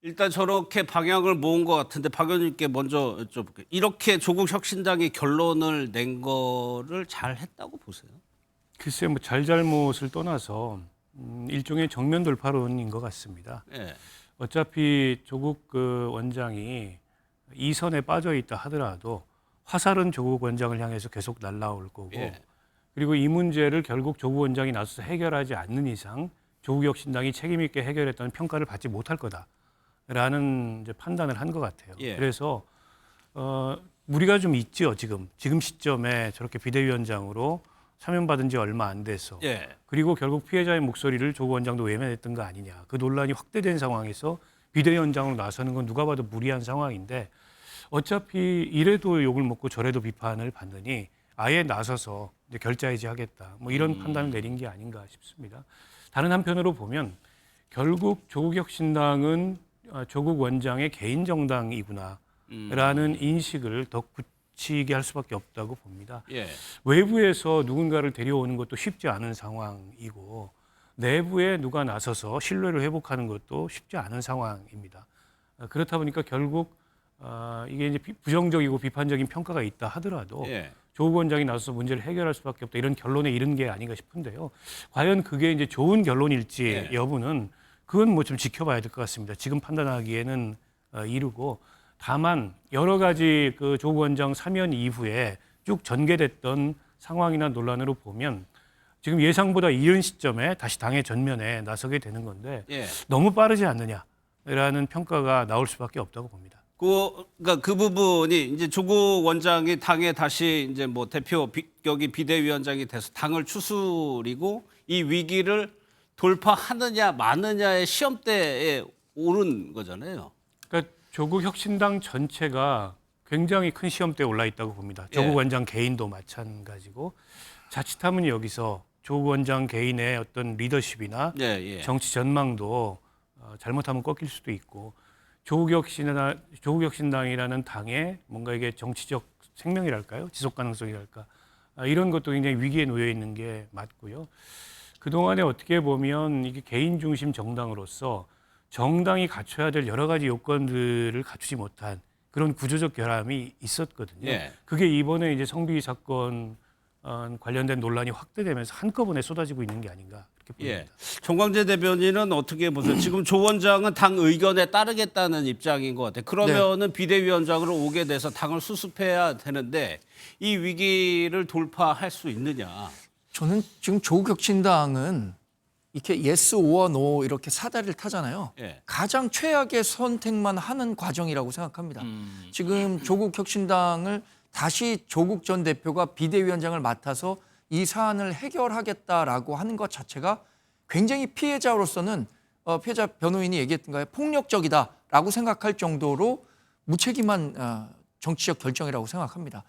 일단 저렇게 방향을 모은 것 같은데 박 의원님께 먼저 여쭤볼게요. 이렇게 조국 혁신당이 결론을 낸 거를 잘 했다고 보세요? 글쎄 뭐 잘잘못을 떠나서 일종의 정면 돌파론인 것 같습니다. 예. 어차피 조국 원장이 이 선에 빠져 있다 하더라도 화살은 조국 원장을 향해서 계속 날아올 거고 예. 그리고 이 문제를 결국 조국 원장이 나서서 해결하지 않는 이상 조국 혁신당이 책임 있게 해결했다는 평가를 받지 못할 거다라는 이제 판단을 한 것 같아요. 예. 그래서 무리가 좀 있죠. 지금 시점에 저렇게 비대위원장으로 사면받은 지 얼마 안 돼서 예. 그리고 결국 피해자의 목소리를 조국 원장도 외면했던 거 아니냐. 그 논란이 확대된 상황에서 비대위원장으로 나서는 건 누가 봐도 무리한 상황인데 어차피 이래도 욕을 먹고 저래도 비판을 받느니 아예 나서서 이제 결자해지하겠다. 뭐 이런 판단을 내린 게 아닌가 싶습니다. 다른 한편으로 보면 결국 조국혁신당은 조국 원장의 개인 정당이구나라는 인식을 더 굳히게 할 수밖에 없다고 봅니다. 예. 외부에서 누군가를 데려오는 것도 쉽지 않은 상황이고 내부에 누가 나서서 신뢰를 회복하는 것도 쉽지 않은 상황입니다. 그렇다 보니까 결국 이게 이제 부정적이고 비판적인 평가가 있다 하더라도 예. 조국 원장이 나서서 문제를 해결할 수밖에 없다 이런 결론에 이른 게 아닌가 싶은데요. 과연 그게 이제 좋은 결론일지 예. 여부는 그건 뭐 좀 지켜봐야 될 것 같습니다. 지금 판단하기에는 이르고 다만 여러 가지 그 조국 원장 사면 이후에 쭉 전개됐던 상황이나 논란으로 보면 지금 예상보다 이른 시점에 다시 당의 전면에 나서게 되는 건데 예. 너무 빠르지 않느냐라는 평가가 나올 수밖에 없다고 봅니다. 그러니까 그 부분이 이제 조국 원장이 당에 다시 이제 뭐 대표 여기 비대위원장이 돼서 당을 추스리고 이 위기를 돌파하느냐 마느냐의 시험대에 오른 거잖아요. 그러니까 조국 혁신당 전체가 굉장히 큰 시험대에 올라 있다고 봅니다. 조국 예. 원장 개인도 마찬가지고 자칫하면 여기서 조국 원장 개인의 어떤 리더십이나 예. 정치 전망도 잘못하면 꺾일 수도 있고 조국 혁신당이라는 당의 뭔가 이게 정치적 생명이랄까요? 지속 가능성이랄까? 이런 것도 굉장히 위기에 놓여 있는 게 맞고요. 그동안에 어떻게 보면 이게 개인 중심 정당으로서 정당이 갖춰야 될 여러 가지 요건들을 갖추지 못한 그런 구조적 결함이 있었거든요. 예. 그게 이번에 이제 성비 사건 관련된 논란이 확대되면서 한꺼번에 쏟아지고 있는 게 아닌가 그렇게 봅니다. 예. 정광재 대변인은 어떻게 보세요? 지금 조 원장은 당 의견에 따르겠다는 입장인 것 같아요. 그러면은 비대위원장으로 오게 돼서 당을 수습해야 되는데 이 위기를 돌파할 수 있느냐? 저는 지금 조국 혁신당은 이렇게 yes or no 이렇게 사다리를 타잖아요. 예. 가장 최악의 선택만 하는 과정이라고 생각합니다. 지금 조국 혁신당을 다시 조국 전 대표가 비대위원장을 맡아서 이 사안을 해결하겠다라고 하는 것 자체가 굉장히 피해자로서는 피해자 변호인이 얘기했던 거에 폭력적이다라고 생각할 정도로 무책임한 정치적 결정이라고 생각합니다.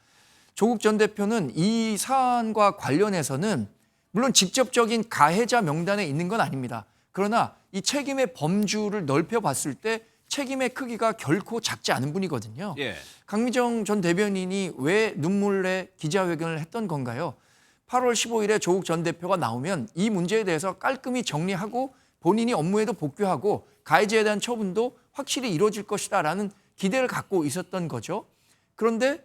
조국 전 대표는 이 사안과 관련해서는 물론 직접적인 가해자 명단에 있는 건 아닙니다. 그러나 이 책임의 범주를 넓혀봤을 때 책임의 크기가 결코 작지 않은 분이거든요. 예. 강미정 전 대변인이 왜 눈물내 기자회견을 했던 건가요? 8월 15일에 조국 전 대표가 나오면 이 문제에 대해서 깔끔히 정리하고 본인이 업무에도 복귀하고 가해자에 대한 처분도 확실히 이루어질 것이다라는 기대를 갖고 있었던 거죠. 그런데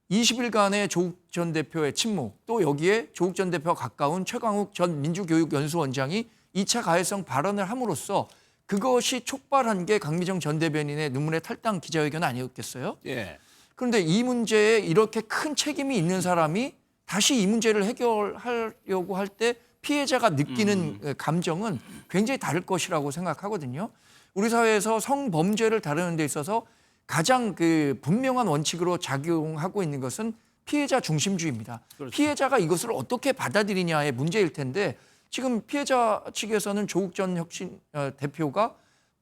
20일간의 조국 전 대표의 침묵, 또 여기에 조국 전 대표와 가까운 최강욱 전 민주교육연수원장이 2차 가해성 발언을 함으로써 그것이 촉발한 게 강미정 전 대변인의 눈물의 탈당 기자회견 아니었겠어요? 예. 그런데 이 문제에 이렇게 큰 책임이 있는 사람이 다시 이 문제를 해결하려고 할 때 피해자가 느끼는 감정은 굉장히 다를 것이라고 생각하거든요. 우리 사회에서 성범죄를 다루는 데 있어서 가장 그 분명한 원칙으로 작용하고 있는 것은 피해자 중심주의입니다. 그렇죠. 피해자가 이것을 어떻게 받아들이냐의 문제일 텐데 지금 피해자 측에서는 조국 전 대표가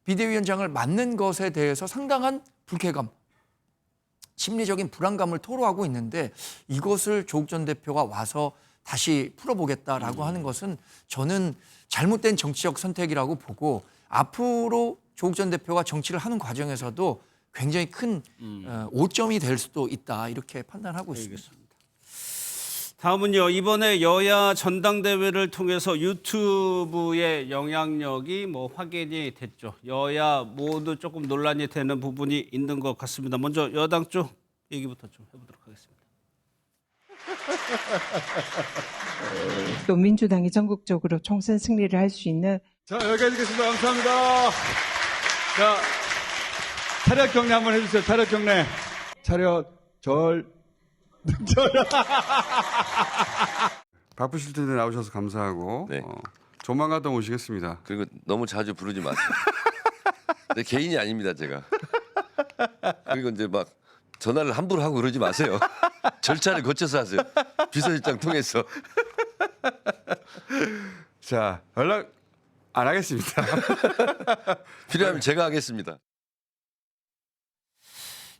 비대위원장을 맡는 것에 대해서 상당한 불쾌감, 심리적인 불안감을 토로하고 있는데 이것을 조국 전 대표가 와서 다시 풀어보겠다라고 하는 것은 저는 잘못된 정치적 선택이라고 보고 앞으로 조국 전 대표가 정치를 하는 과정에서도 굉장히 큰 오점이 될 수도 있다 이렇게 판단하고 있습니다. 다음은요. 이번에 여야 전당대회를 통해서 유튜브의 영향력이 확인이 됐죠. 여야 모두 조금 논란이 되는 부분이 있는 것 같습니다. 먼저 여당 쪽 얘기부터 좀 해보도록 하겠습니다. 또 민주당이 전국적으로 총선 승리를 할 수 있는. 자, 여기까지 듣겠습니다. 감사합니다. 자, 차렷 경례 한번 해주세요. 차렷 경례. 차렷 바쁘실 텐데 나오셔서 감사하고 네. 조만간 또 오시겠습니다. 그리고 너무 자주 부르지 마세요. 내 개인이 아닙니다, 제가. 그리고 이제 막 전화를 함부로 하고 그러지 마세요. 절차를 거쳐서 하세요. 비서실장 통해서. 자, 연락 안 하겠습니다. 필요하면 제가 하겠습니다.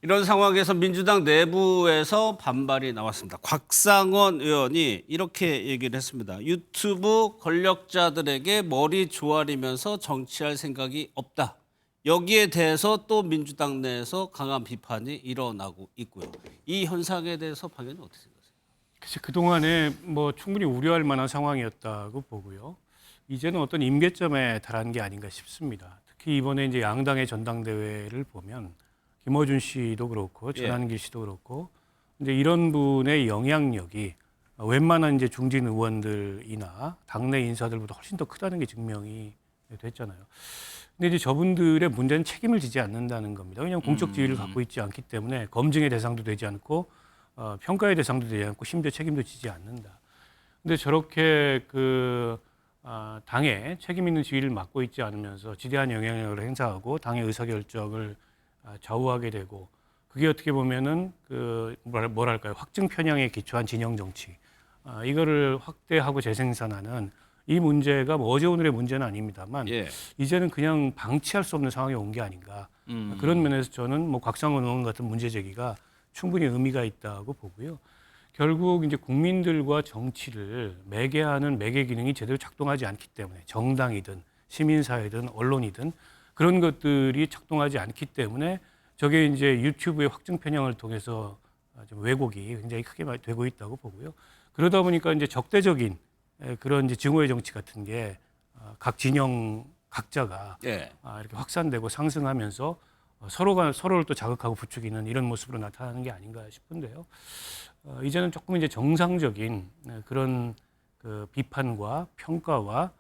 이런 상황에서 민주당 내부에서 반발이 나왔습니다. 곽상원 의원이 이렇게 얘기를 했습니다. 유튜브 권력자들에게 머리 조아리면서 정치할 생각이 없다. 여기에 대해서 또 민주당 내에서 강한 비판이 일어나고 있고요. 이 현상에 대해서 박 의원님 어떻게 생각하세요? 글쎄, 그동안에 충분히 우려할 만한 상황이었다고 보고요. 이제는 어떤 임계점에 달한 게 아닌가 싶습니다. 특히 이번에 이제 양당의 전당대회를 보면 김어준 씨도 그렇고 전한길 씨도 그렇고 이제 이런 분의 영향력이 웬만한 이제 중진 의원들이나 당내 인사들보다 훨씬 더 크다는 게 증명이 됐잖아요. 근데 이제 저분들의 문제는 책임을 지지 않는다는 겁니다. 왜냐하면 공적 지위를 갖고 있지 않기 때문에 검증의 대상도 되지 않고 평가의 대상도 되지 않고 심지어 책임도 지지 않는다. 근데 저렇게 당에 책임 있는 지위를 맡고 있지 않으면서 지대한 영향력을 행사하고 당의 의사결정을 좌우하게 되고 그게 어떻게 보면은 뭐랄까요 확증 편향에 기초한 진영 정치 이거를 확대하고 재생산하는 이 문제가 어제 오늘의 문제는 아닙니다만 이제는 그냥 방치할 수 없는 상황에 온 게 아닌가 그런 면에서 저는 곽상원 의원 같은 문제 제기가 충분히 의미가 있다고 보고요. 결국 이제 국민들과 정치를 매개하는 매개 기능이 제대로 작동하지 않기 때문에 정당이든 시민사회든 언론이든 그런 것들이 작동하지 않기 때문에 저게 이제 유튜브의 확증 편향을 통해서 좀 왜곡이 굉장히 크게 되고 있다고 보고요. 그러다 보니까 이제 적대적인 그런 이제 증오의 정치 같은 게 각 진영 각자가 이렇게 확산되고 상승하면서 서로가 서로를 또 자극하고 부추기는 이런 모습으로 나타나는 게 아닌가 싶은데요. 이제는 조금 이제 정상적인 그런 비판과 평가와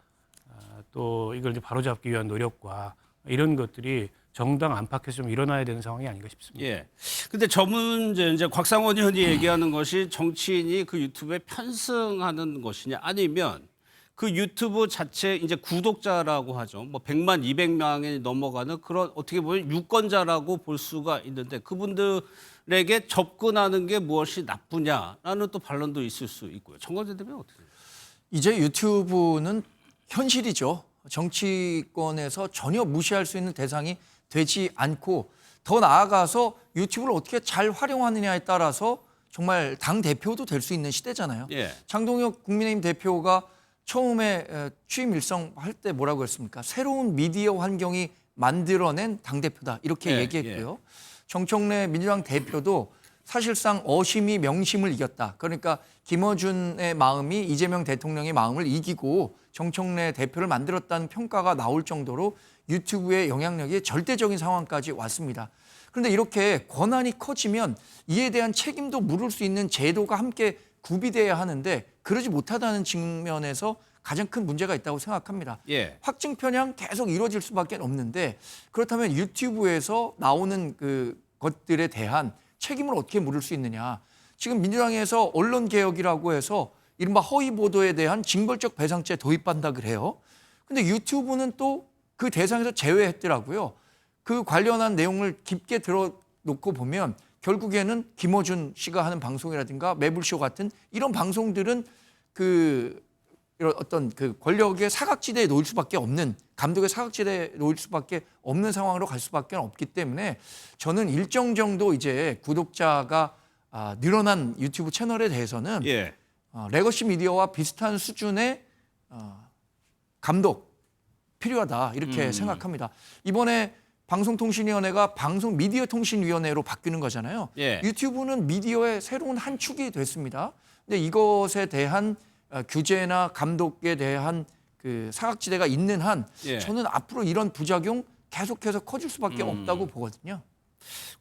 또 이걸 이제 바로잡기 위한 노력과 이런 것들이 정당 안팎에서 좀 일어나야 되는 상황이 아닌가 싶습니다. 예. 근데 저 문제 이제 곽상원 의원이 얘기하는 것이 정치인이 그 유튜브에 편승하는 것이냐 아니면 그 유튜브 자체 이제 구독자라고 하죠. 100만, 200만이 넘어가는 그런 어떻게 보면 유권자라고 볼 수가 있는데 그분들에게 접근하는 게 무엇이 나쁘냐라는 또 반론도 있을 수 있고요. 정관재 대변인 어떻게 생각하세요? 이제 유튜브는 현실이죠. 정치권에서 전혀 무시할 수 있는 대상이 되지 않고 더 나아가서 유튜브를 어떻게 잘 활용하느냐에 따라서 정말 당 대표도 될 수 있는 시대잖아요. 장동혁 국민의힘 대표가 처음에 취임 일성할 때 뭐라고 했습니까? 새로운 미디어 환경이 만들어낸 당 대표다 이렇게 얘기했고요. 정청래 민주당 대표도 사실상 어심이 명심을 이겼다. 그러니까 김어준의 마음이 이재명 대통령의 마음을 이기고 정청래 대표를 만들었다는 평가가 나올 정도로 유튜브의 영향력이 절대적인 상황까지 왔습니다. 그런데 이렇게 권한이 커지면 이에 대한 책임도 물을 수 있는 제도가 함께 구비돼야 하는데 그러지 못하다는 측면에서 가장 큰 문제가 있다고 생각합니다. 예. 확증 편향 계속 이루어질 수밖에 없는데 그렇다면 유튜브에서 나오는 그 것들에 대한 책임을 어떻게 물을 수 있느냐. 지금 민주당에서 언론개혁이라고 해서 이른바 허위 보도에 대한 징벌적 배상죄 도입한다 그래요. 근데 유튜브는 또 그 대상에서 제외했더라고요. 그 관련한 내용을 깊게 들어놓고 보면 결국에는 김어준 씨가 하는 방송이라든가 매불쇼 같은 이런 방송들은 이런 어떤 그 권력의 사각지대에 놓일 수밖에 없는, 감독의 사각지대에 놓일 수밖에 없는 상황으로 갈 수밖에 없기 때문에 저는 일정 정도 이제 구독자가 늘어난 유튜브 채널에 대해서는 레거시 미디어와 비슷한 수준의 감독 필요하다 이렇게 생각합니다. 이번에 방송통신위원회가 방송미디어통신위원회로 바뀌는 거잖아요. 유튜브는 미디어의 새로운 한 축이 됐습니다. 근데 이것에 대한 규제나 감독에 대한 그 사각지대가 있는 한 저는 앞으로 이런 부작용 계속해서 커질 수밖에 없다고 보거든요.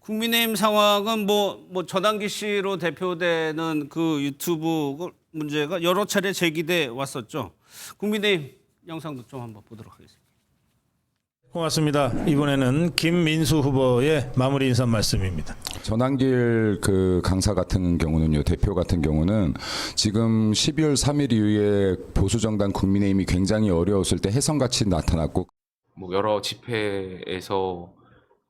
국민의힘 상황은 뭐 전환기 씨로 대표되는 그 유튜브 문제가 여러 차례 제기돼 왔었죠. 국민의힘 영상도 좀 한번 보도록 하겠습니다. 고맙습니다. 이번에는 김민수 후보의 마무리 인사 말씀입니다. 전환길 그 강사 같은 경우는요, 대표 같은 경우는 지금 12월 3일 이후에 보수정당 국민의힘이 굉장히 어려웠을 때 혜성같이 나타났고 뭐 여러 집회에서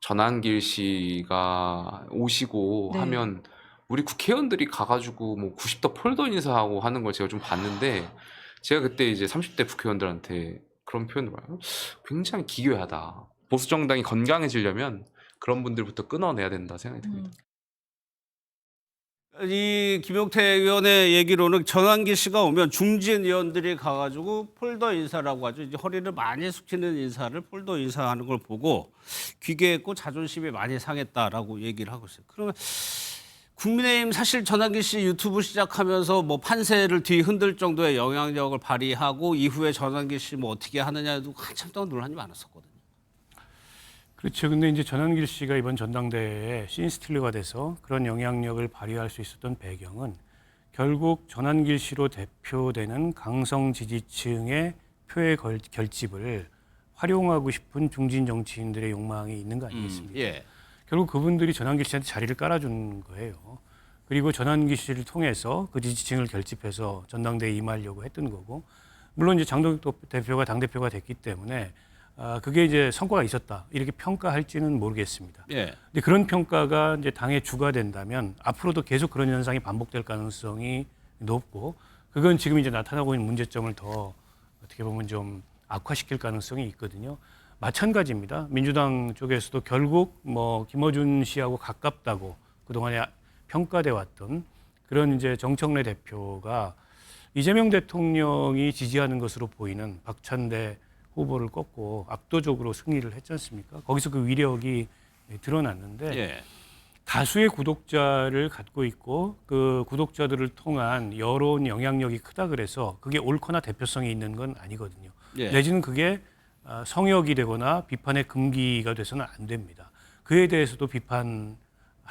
전환길 씨가 오시고 하면 우리 국회의원들이 가가지고 뭐 90도 폴더 인사하고 하는 걸 제가 좀 봤는데 제가 그때 이제 30대 국회의원들한테 그런 표현을 봐요. 굉장히 기괴하다. 보수 정당이 건강해지려면 그런 분들부터 끊어내야 된다 생각이 듭니다. 이 김용태 의원의 얘기로는 전환기 씨가 오면 중진 의원들이 가가지고 폴더 인사라고 하죠. 이제 허리를 많이 숙이는 인사를 폴더 인사하는 걸 보고 귀괴했고 자존심이 많이 상했다라고 얘기를 하고 있어요. 그러면 국민의힘 사실 전환기 씨 유튜브 시작하면서 뭐 판세를 뒤흔들 정도의 영향력을 발휘하고 이후에 전환기 씨 뭐 어떻게 하느냐도 한참 동안 논란이 많았었거든요. 그렇죠. 근데 이제 전환길 씨가 이번 전당대회에 신스틸러가 돼서 그런 영향력을 발휘할 수 있었던 배경은 결국 전환길 씨로 대표되는 강성 지지층의 표의 결집을 활용하고 싶은 중진 정치인들의 욕망이 있는 거 아니겠습니까? 결국 그분들이 전환길 씨한테 자리를 깔아준 거예요. 그리고 전환길 씨를 통해서 그 지지층을 결집해서 전당대회에 임하려고 했던 거고, 물론 이제 장동혁 대표가 당대표가 됐기 때문에 그게 이제 성과가 있었다 이렇게 평가할지는 모르겠습니다. 근데 그런 평가가 이제 당의 주가 된다면 앞으로도 계속 그런 현상이 반복될 가능성이 높고, 그건 지금 이제 나타나고 있는 문제점을 더 어떻게 보면 좀 악화시킬 가능성이 있거든요. 마찬가지입니다. 민주당 쪽에서도 결국 뭐 김어준 씨하고 가깝다고 그동안에 평가돼 왔던 그런 이제 정청래 대표가 이재명 대통령이 지지하는 것으로 보이는 박찬대 후보를 꺾고 압도적으로 승리를 했지 않습니까? 거기서 그 위력이 드러났는데 다수의 구독자를 갖고 있고 그 구독자들을 통한 여론 영향력이 크다 그래서 그게 옳거나 대표성이 있는 건 아니거든요. 내지는 그게 성역이 되거나 비판의 금기가 돼서는 안 됩니다. 그에 대해서도 비판할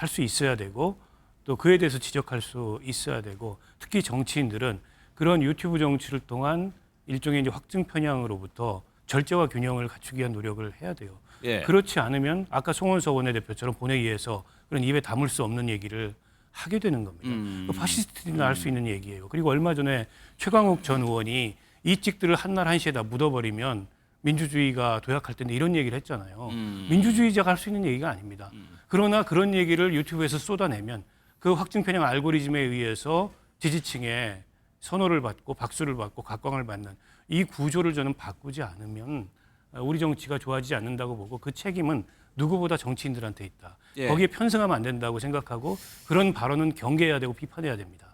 수 있어야 되고 또 그에 대해서 지적할 수 있어야 되고, 특히 정치인들은 그런 유튜브 정치를 통한 일종의 이제 확증 편향으로부터 절제와 균형을 갖추기 위한 노력을 해야 돼요. 그렇지 않으면 아까 송원석 원내대표처럼 본회의에서 그런 입에 담을 수 없는 얘기를 하게 되는 겁니다. 파시스트들이나 할 수 있는 얘기예요. 그리고 얼마 전에 최강욱 전 의원이 이 찍들을 한날 한시에다 묻어버리면 민주주의가 도약할 텐데 이런 얘기를 했잖아요. 민주주의자가 할 수 있는 얘기가 아닙니다. 그러나 그런 얘기를 유튜브에서 쏟아내면 그 확증 편향 알고리즘에 의해서 지지층의 선호를 받고 박수를 받고 각광을 받는 이 구조를 저는 바꾸지 않으면 우리 정치가 좋아지지 않는다고 보고, 그 책임은 누구보다 정치인들한테 있다. 거기에 편승하면 안 된다고 생각하고 그런 발언은 경계해야 되고 비판해야 됩니다.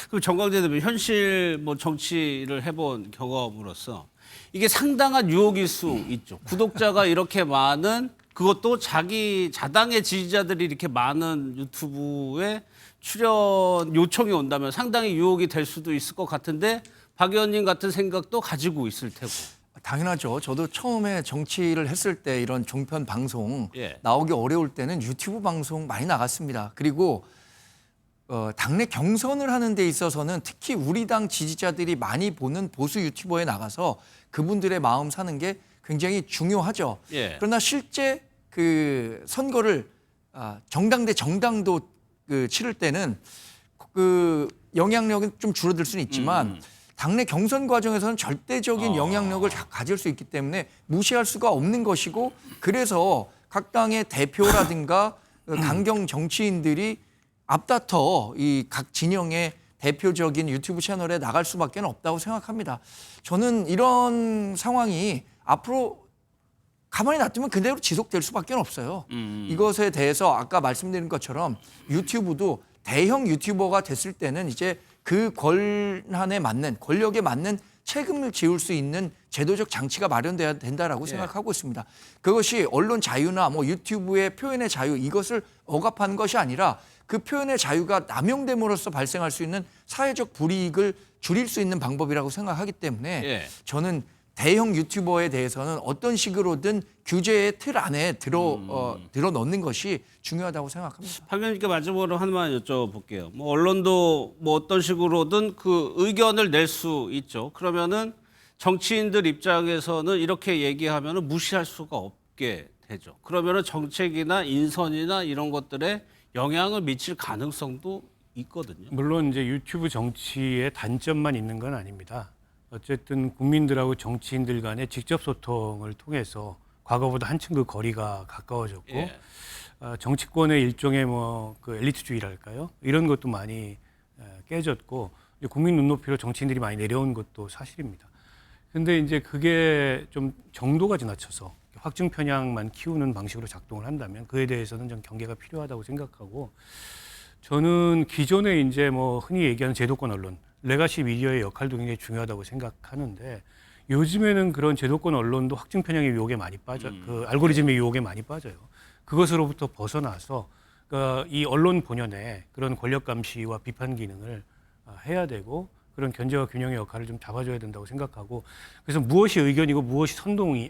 그럼 정광재 대표 현실 뭐 정치를 해본 경험으로서 이게 상당한 유혹일 수 있죠. 구독자가 이렇게 많은 그것도 자기 자당의 지지자들이 이렇게 많은 유튜브에 출연 요청이 온다면 상당히 유혹이 될 수도 있을 것 같은데 박 의원님 같은 생각도 가지고 있을 테고. 당연하죠. 저도 처음에 정치를 했을 때 이런 종편 방송 예. 나오기 어려울 때는 유튜브 방송 많이 나갔습니다. 그리고 당내 경선을 하는 데 있어서는 특히 우리 당 지지자들이 많이 보는 보수 유튜버에 나가서 그분들의 마음 사는 게 굉장히 중요하죠. 예. 그러나 실제 그 선거를 정당 대 정당도 치를 때는 그 영향력은 좀 줄어들 수는 있지만 당내 경선 과정에서는 절대적인 영향력을 가질 수 있기 때문에 무시할 수가 없는 것이고 그래서 각 당의 대표라든가 강경 정치인들이 앞다퉈 이 각 진영의 대표적인 유튜브 채널에 나갈 수밖에 없다고 생각합니다. 저는 이런 상황이 앞으로 가만히 놔두면 그대로 지속될 수밖에 없어요. 이것에 대해서 아까 말씀드린 것처럼 유튜브도 대형 유튜버가 됐을 때는 이제 그 권한에 맞는 권력에 맞는 책임을 지울 수 있는 제도적 장치가 마련돼야 된다라고 생각하고 있습니다. 그것이 언론 자유나 뭐 유튜브의 표현의 자유 이것을 억압하는 것이 아니라 그 표현의 자유가 남용됨으로써 발생할 수 있는 사회적 불이익을 줄일 수 있는 방법이라고 생각하기 때문에 저는 대형 유튜버에 대해서는 어떤 식으로든 규제의 틀 안에 들어 넣는 것이 중요하다고 생각합니다. 박 의원님께 마지막으로 하나만 여쭤볼게요. 뭐 언론도 뭐 어떤 식으로든 그 의견을 낼 수 있죠. 그러면은 정치인들 입장에서는 이렇게 얘기하면은 무시할 수가 없게 되죠. 그러면은 정책이나 인선이나 이런 것들에 영향을 미칠 가능성도 있거든요. 물론 이제 유튜브 정치의 단점만 있는 건 아닙니다. 어쨌든 국민들하고 정치인들 간의 직접 소통을 통해서 과거보다 한층 그 거리가 가까워졌고 정치권의 일종의 뭐 그 엘리트주의랄까요? 이런 것도 많이 깨졌고 국민 눈높이로 정치인들이 많이 내려온 것도 사실입니다. 그런데 이제 그게 좀 정도가 지나쳐서 확증 편향만 키우는 방식으로 작동을 한다면 그에 대해서는 좀 경계가 필요하다고 생각하고 저는 기존에 이제 뭐 흔히 얘기하는 제도권 언론 레가시 미디어의 역할도 굉장히 중요하다고 생각하는데 요즘에는 그런 제도권 언론도 확증 편향의 유혹에 많이 그 알고리즘의 유혹에 많이 빠져요. 그것으로부터 벗어나서 그러니까 이 언론 본연의 그런 권력 감시와 비판 기능을 해야 되고 그런 견제와 균형의 역할을 좀 잡아줘야 된다고 생각하고 그래서 무엇이 의견이고 무엇이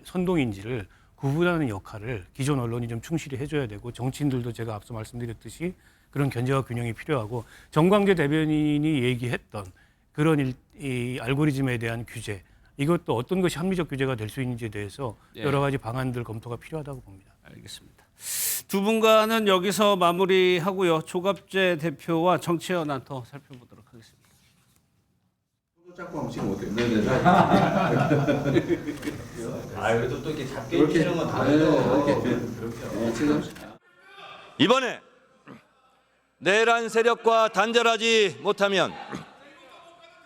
선동인지를 구분하는 역할을 기존 언론이 좀 충실히 해줘야 되고 정치인들도 제가 앞서 말씀드렸듯이 그런 견제와 균형이 필요하고 정광재 대변인이 얘기했던 그런 이 알고리즘에 대한 규제 이것도 어떤 것이 합리적 규제가 될 수 있는지에 대해서 여러 가지 방안들 검토가 필요하다고 봅니다. 알겠습니다. 두 분과는 여기서 마무리하고요. 조갑재 대표와 정치현안 더 살펴보도록 하겠습니다. 자꾸 지금 어때요? 그래도 또 이렇게 잡게 치는 건 다르죠. 이번에 내란 세력과 단절하지 못하면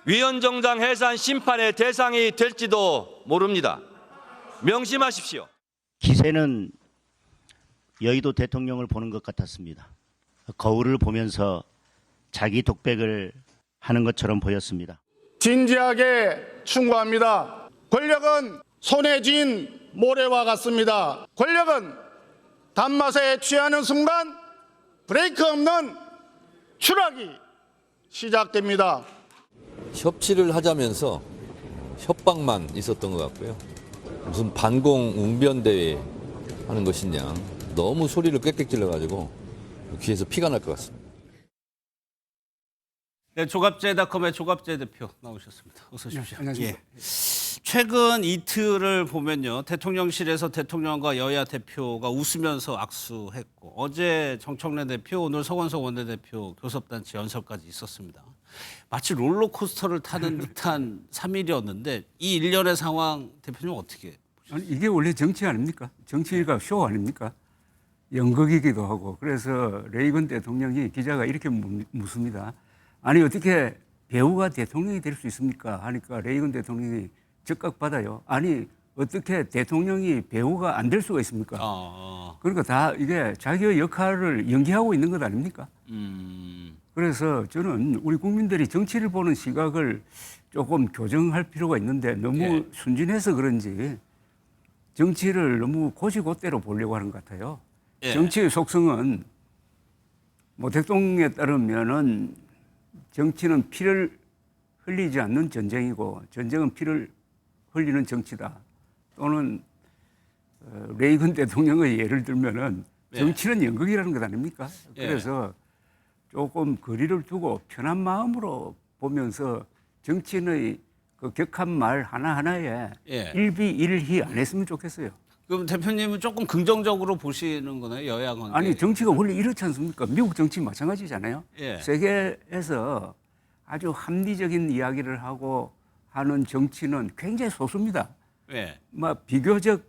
위헌정당 해산 심판의 대상이 될지도 모릅니다. 명심하십시오. 기세는 여의도 대통령을 보는 것 같았습니다. 거울을 보면서 자기 독백을 하는 것처럼 보였습니다. 진지하게 충고합니다. 권력은 손에 쥔 모래와 같습니다. 권력은 단맛에 취하는 순간 브레이크 없는 추락이 시작됩니다. 협치를 하자면서 협박만 있었던 것 같고요. 무슨 반공 웅변대회 하는 것이냐. 너무 소리를 꽥꽥 질러가지고 귀에서 피가 날 것 같습니다. 네, 조갑재닷컴의 조갑재 대표 나오셨습니다. 어서 오십시오. 안녕하십니까. 최근 이틀을 보면요. 대통령실에서 대통령과 여야 대표가 웃으면서 악수했고 어제 정청래 대표, 오늘 서건석 원내대표 교섭단체 연설까지 있었습니다. 마치 롤러코스터를 타는 듯한 3일이었는데 이 일련의 상황 대표님 어떻게 보셨어요? 아니, 이게 원래 정치 아닙니까? 정치가 쇼 아닙니까? 연극이기도 하고 그래서 레이건 대통령이 기자가 이렇게 묻습니다. 아니 어떻게 배우가 대통령이 될 수 있습니까? 하니까 레이건 대통령이 즉각받아요. 아니 어떻게 대통령이 배우가 안 될 수가 있습니까? 그러니까 다 이게 자기의 역할을 연기하고 있는 것 아닙니까? 그래서 저는 우리 국민들이 정치를 보는 시각을 조금 교정할 필요가 있는데 너무 순진해서 그런지 정치를 너무 고지고대로 보려고 하는 것 같아요. 예. 정치의 속성은 뭐 대통령에 따르면은 정치는 피를 흘리지 않는 전쟁이고 전쟁은 피를 흘리는 정치다. 또는 레이건 대통령의 예를 들면은 정치는 연극이라는 것 아닙니까? 예. 그래서 조금 거리를 두고 편한 마음으로 보면서 정치인의 그 격한 말 하나하나에 예. 일비일희 안 했으면 좋겠어요. 그럼 대표님은 조금 긍정적으로 보시는 거네요, 여야 관계. 아니 정치가 원래 이렇지 않습니까? 미국 정치 마찬가지잖아요. 예. 세계에서 아주 합리적인 이야기를 하고 하는 정치는 굉장히 소수입니다. 예. 막 비교적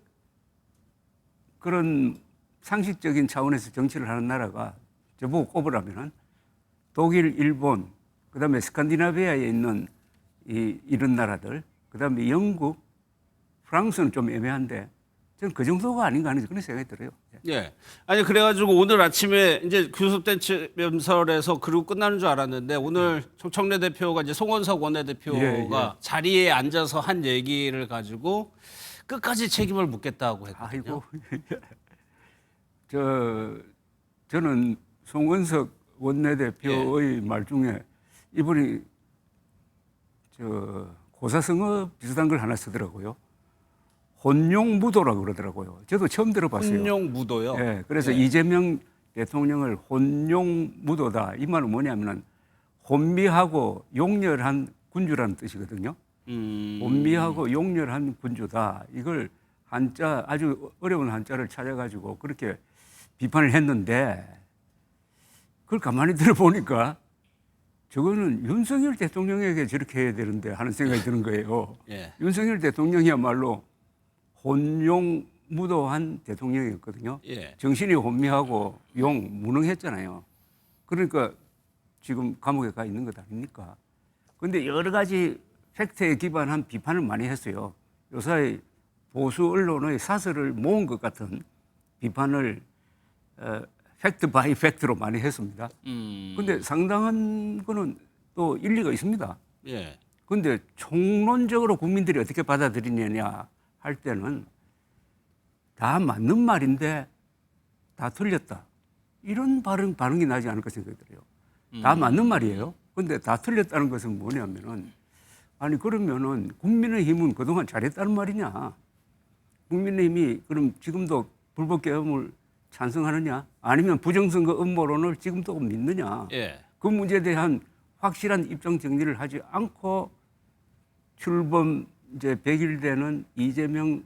그런 상식적인 차원에서 정치를 하는 나라가 저보고 꼽으라면은 독일, 일본, 그다음에 스칸디나비아에 있는 이런 나라들, 그다음에 영국, 프랑스는 좀 애매한데 저는 그 정도가 아닌가 하는 그런 생각이 들어요. 예. 아니 그래가지고 오늘 아침에 이제 교섭된 면설에서 그러고 끝나는 줄 알았는데 오늘 정청래 대표가 이제 송원석 원내대표가 예. 자리에 앉아서 한 얘기를 가지고 끝까지 책임을 묻겠다고 했거든요. 아이고, 저는 송원석 원내대표의 말 중에 이분이 고사성어 비슷한 걸 하나 쓰더라고요. 혼용무도라고 그러더라고요. 저도 처음 들어봤어요. 혼용무도요? 예, 그래서 예. 이재명 대통령을 혼용무도다. 이 말은 뭐냐면은 혼미하고 용렬한 군주라는 뜻이거든요. 혼미하고 용렬한 군주다. 이걸 한자 아주 어려운 한자를 찾아가지고 그렇게 비판을 했는데 그걸 가만히 들어보니까 저거는 윤석열 대통령에게 저렇게 해야 되는데 하는 생각이 드는 거예요. 예. 윤석열 대통령이야말로 혼용무도한 대통령이었거든요. 예. 정신이 혼미하고 무능했잖아요. 그러니까 지금 감옥에 가 있는 것 아닙니까? 그런데 여러 가지 팩트에 기반한 비판을 많이 했어요. 요사이 보수 언론의 사설을 모은 것 같은 비판을 팩트 바이 팩트로 많이 했습니다. 근데 상당한 거는 또 일리가 있습니다. 예. 근데 총론적으로 국민들이 어떻게 받아들이느냐 할 때는 다 맞는 말인데 다 틀렸다. 이런 반응이 나지 않을까 생각이 들어요. 다 맞는 말이에요. 근데 다 틀렸다는 것은 뭐냐면은 아니 그러면은 국민의힘은 그동안 잘했다는 말이냐? 국민의힘이 그럼 지금도 불법 개헌을 찬성하느냐? 아니면 부정선거 음모론을 지금도 믿느냐? 예. 그 문제에 대한 확실한 입장 정리를 하지 않고 출범 이제 100일 되는 이재명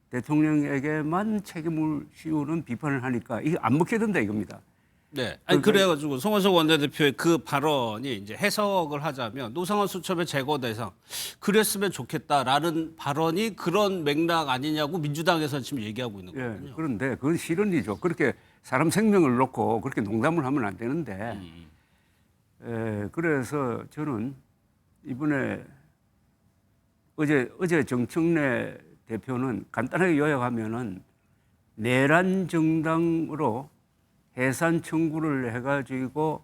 대통령에게만 책임을 씌우는 비판을 하니까 이게 안 먹게 된다 이겁니다. 네. 아니 그래가지고 송원석 원내대표의 그 발언이 이제 해석을 하자면 노상원 수첩의 제거 대상 그랬으면 좋겠다라는 발언이 그런 맥락 아니냐고 민주당에서는 지금 얘기하고 있는 거거든요. 예, 그런데 그건 실언이죠. 그렇게 사람 생명을 놓고 그렇게 농담을 하면 안 되는데 그래서 저는 이번에 어제 정청래 대표는 간단하게 요약하면은 내란 정당으로 해산 청구를 해가지고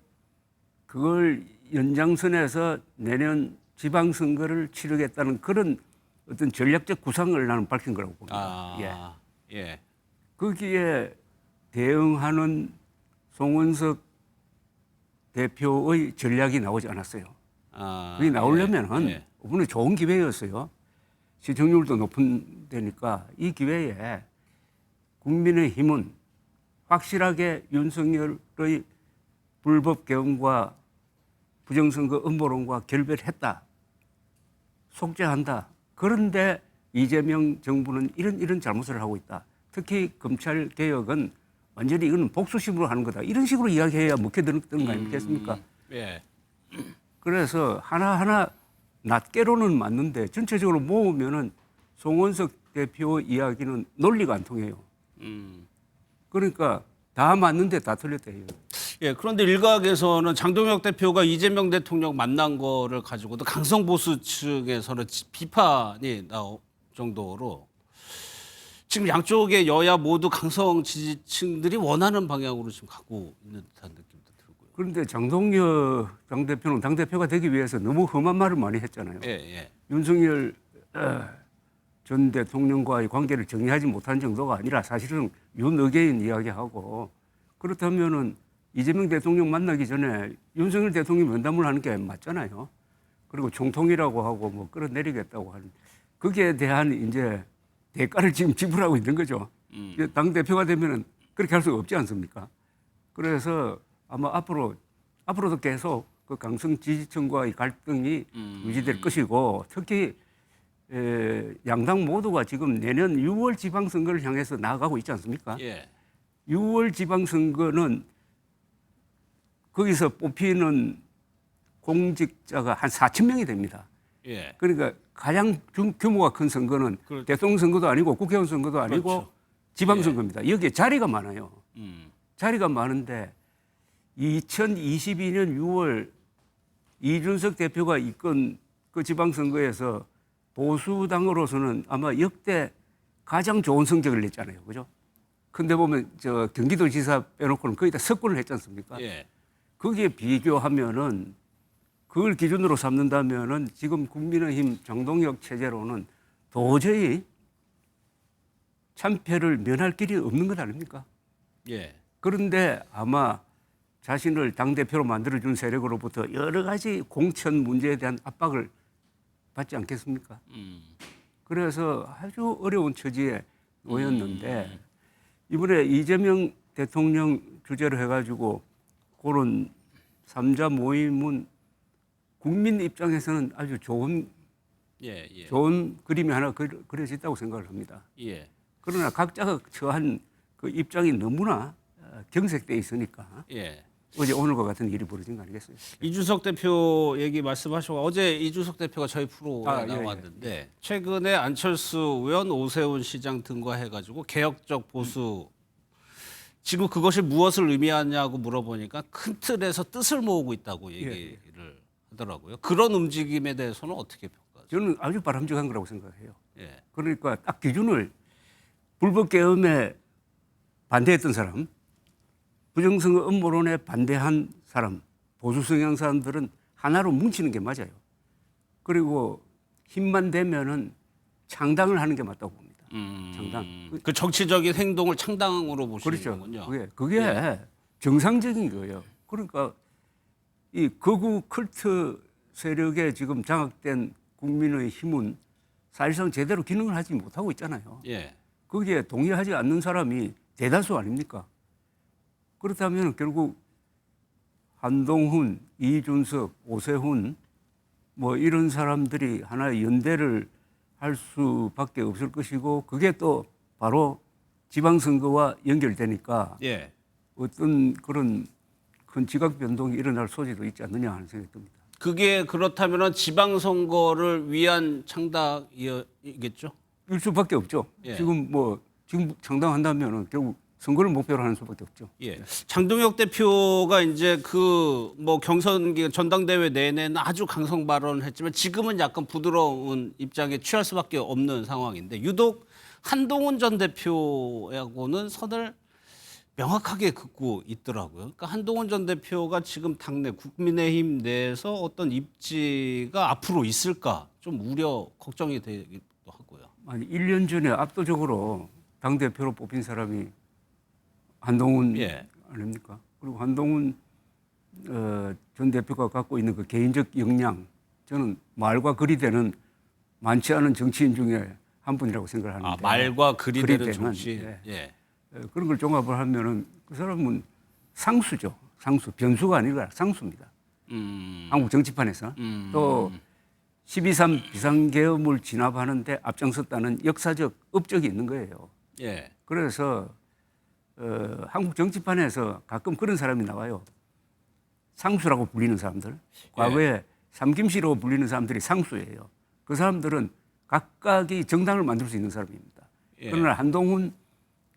그걸 연장선에서 내년 지방선거를 치르겠다는 그런 어떤 전략적 구상을 나는 밝힌 거라고 봅니다. 예. 거기에 대응하는 송원석 대표의 전략이 나오지 않았어요. 그게 나오려면은 이번에 좋은 기회였어요. 시청률도 높은 데니까 이 기회에 국민의힘은 확실하게 윤석열의 불법 개헌과 부정선거 음모론과 결별했다. 속죄한다. 그런데 이재명 정부는 이런 잘못을 하고 있다. 특히 검찰 개혁은 완전히 이건 복수심으로 하는 거다. 이런 식으로 이야기해야 먹혀드는 거 아니겠습니까? 예. 그래서 하나하나 낱개로는 맞는데 전체적으로 모으면은 송원석 대표 이야기는 논리가 안 통해요. 그러니까 다 맞는데 다 틀렸다 이거. 예, 그런데 일각에서는 장동혁 대표가 이재명 대통령 만난 거를 가지고도 강성 보수 측에서는 비판이 나올 정도로 지금 양쪽의 여야 모두 강성 지지층들이 원하는 방향으로 지금 가고 있는 듯한 느낌도 들고요. 그런데 장동혁 당대표는 당대표가 되기 위해서 너무 험한 말을 많이 했잖아요. 예. 윤석열 전 대통령과의 관계를 정리하지 못한 정도가 아니라 사실은 윤어게인 이야기하고 그렇다면은 이재명 대통령 만나기 전에 윤석열 대통령이 면담을 하는 게 맞잖아요. 그리고 총통이라고 하고 뭐 끌어내리겠다고 하는 거기에 대한 이제 대가를 지금 지불하고 있는 거죠. 당 대표가 되면은 그렇게 할 수가 없지 않습니까? 그래서 아마 앞으로도 계속 그 강성 지지층과의 갈등이 유지될 것이고 특히 양당 모두가 지금 내년 6월 지방선거를 향해서 나아가고 있지 않습니까? 6월 지방선거는 거기서 뽑히는 공직자가 한 4천 명이 됩니다. 그러니까 가장 규모가 큰 선거는 대통령 선거도 아니고 국회의원 선거도 아니고 그렇죠. 지방선거입니다. 여기에 자리가 많아요. 자리가 많은데 2022년 6월 이준석 대표가 이끈 그 지방선거에서 보수당으로서는 아마 역대 가장 좋은 성적을 냈잖아요. 그죠? 근데 보면 저 경기도지사 빼놓고는 거의 다 석권을 했지 않습니까? 거기에 비교하면은 그걸 기준으로 삼는다면은 지금 국민의힘 정동혁 체제로는 도저히 참패를 면할 길이 없는 것 아닙니까? 그런데 아마 자신을 당대표로 만들어준 세력으로부터 여러 가지 공천 문제에 대한 압박을 받지 않겠습니까? 그래서 아주 어려운 처지에 놓였는데 이번에 이재명 대통령 주재로 해가지고 그런 3자 모임은 국민 입장에서는 아주 좋은 그림이 하나 그려졌다고 생각을 합니다. 그러나 각자가 처한 그 입장이 너무나 경색돼 있으니까 어제 오늘과 같은 일이 벌어진 거 아니겠어요? 이준석 대표 얘기 말씀하시고 어제 이준석 대표가 저희 프로에 나왔는데 최근에 안철수 의원, 오세훈 시장 등과 해가지고 개혁적 보수 지금 그것이 무엇을 의미하냐고 물어보니까 큰 틀에서 뜻을 모으고 있다고 얘기를 하더라고요. 그런 움직임에 대해서는 어떻게 평가하세요? 저는 아주 바람직한 거라고 생각해요. 그러니까 딱 기준을 불법 계엄에 반대했던 사람, 부정선거 음모론에 반대한 사람, 보수 성향 사람들은 하나로 뭉치는 게 맞아요. 그리고 힘만 되면은 창당을 하는 게 맞다고 봅니다. 창당. 그 정치적인 행동을 창당으로 보시는군요. 그게 정상적인 거예요. 그러니까 이 극우 컬트 세력에 지금 장악된 국민의 힘은 사실상 제대로 기능을 하지 못하고 있잖아요. 거기에 동의하지 않는 사람이 대다수 아닙니까? 그렇다면 결국 한동훈, 이준석, 오세훈 뭐 이런 사람들이 하나의 연대를 할 수밖에 없을 것이고 그게 또 바로 지방선거와 연결되니까 어떤 그런 큰 지각 변동이 일어날 소지도 있지 않느냐 하는 생각이 듭니다. 그게 그렇다면 지방선거를 위한 창당이겠죠? 일 수밖에 없죠. 지금 창당한다면 결국 선거를 목표로 하는 수밖에 없죠. 장동혁 대표가 이제 그 뭐 경선 전당대회 내내는 아주 강성 발언을 했지만 지금은 약간 부드러운 입장에 취할 수밖에 없는 상황인데 유독 한동훈 전 대표하고는 선을 명확하게 긋고 있더라고요. 그러니까 한동훈 전 대표가 지금 당내 국민의힘 내에서 어떤 입지가 앞으로 있을까 좀 우려, 걱정이 되기도 하고요. 아니 1년 전에 압도적으로 당 대표로 뽑힌 사람이 한동훈 아닙니까? 그리고 한동훈 전 대표가 갖고 있는 그 개인적 역량, 저는 말과 글이 되는 많지 않은 정치인 중에 한 분이라고 생각을 하는데. 말과 글이 되는 정치인. 그런 걸 종합을 하면은 그 사람은 상수죠. 상수. 변수가 아니라 상수입니다. 한국 정치판에서. 또 12.3 비상계엄을 진압하는데 앞장섰다는 역사적 업적이 있는 거예요. 그래서 한국 정치판에서 가끔 그런 사람이 나와요. 상수라고 불리는 사람들. 과거에 삼김씨라고 불리는 사람들이 상수예요. 그 사람들은 각각이 정당을 만들 수 있는 사람입니다. 그러나 한동훈,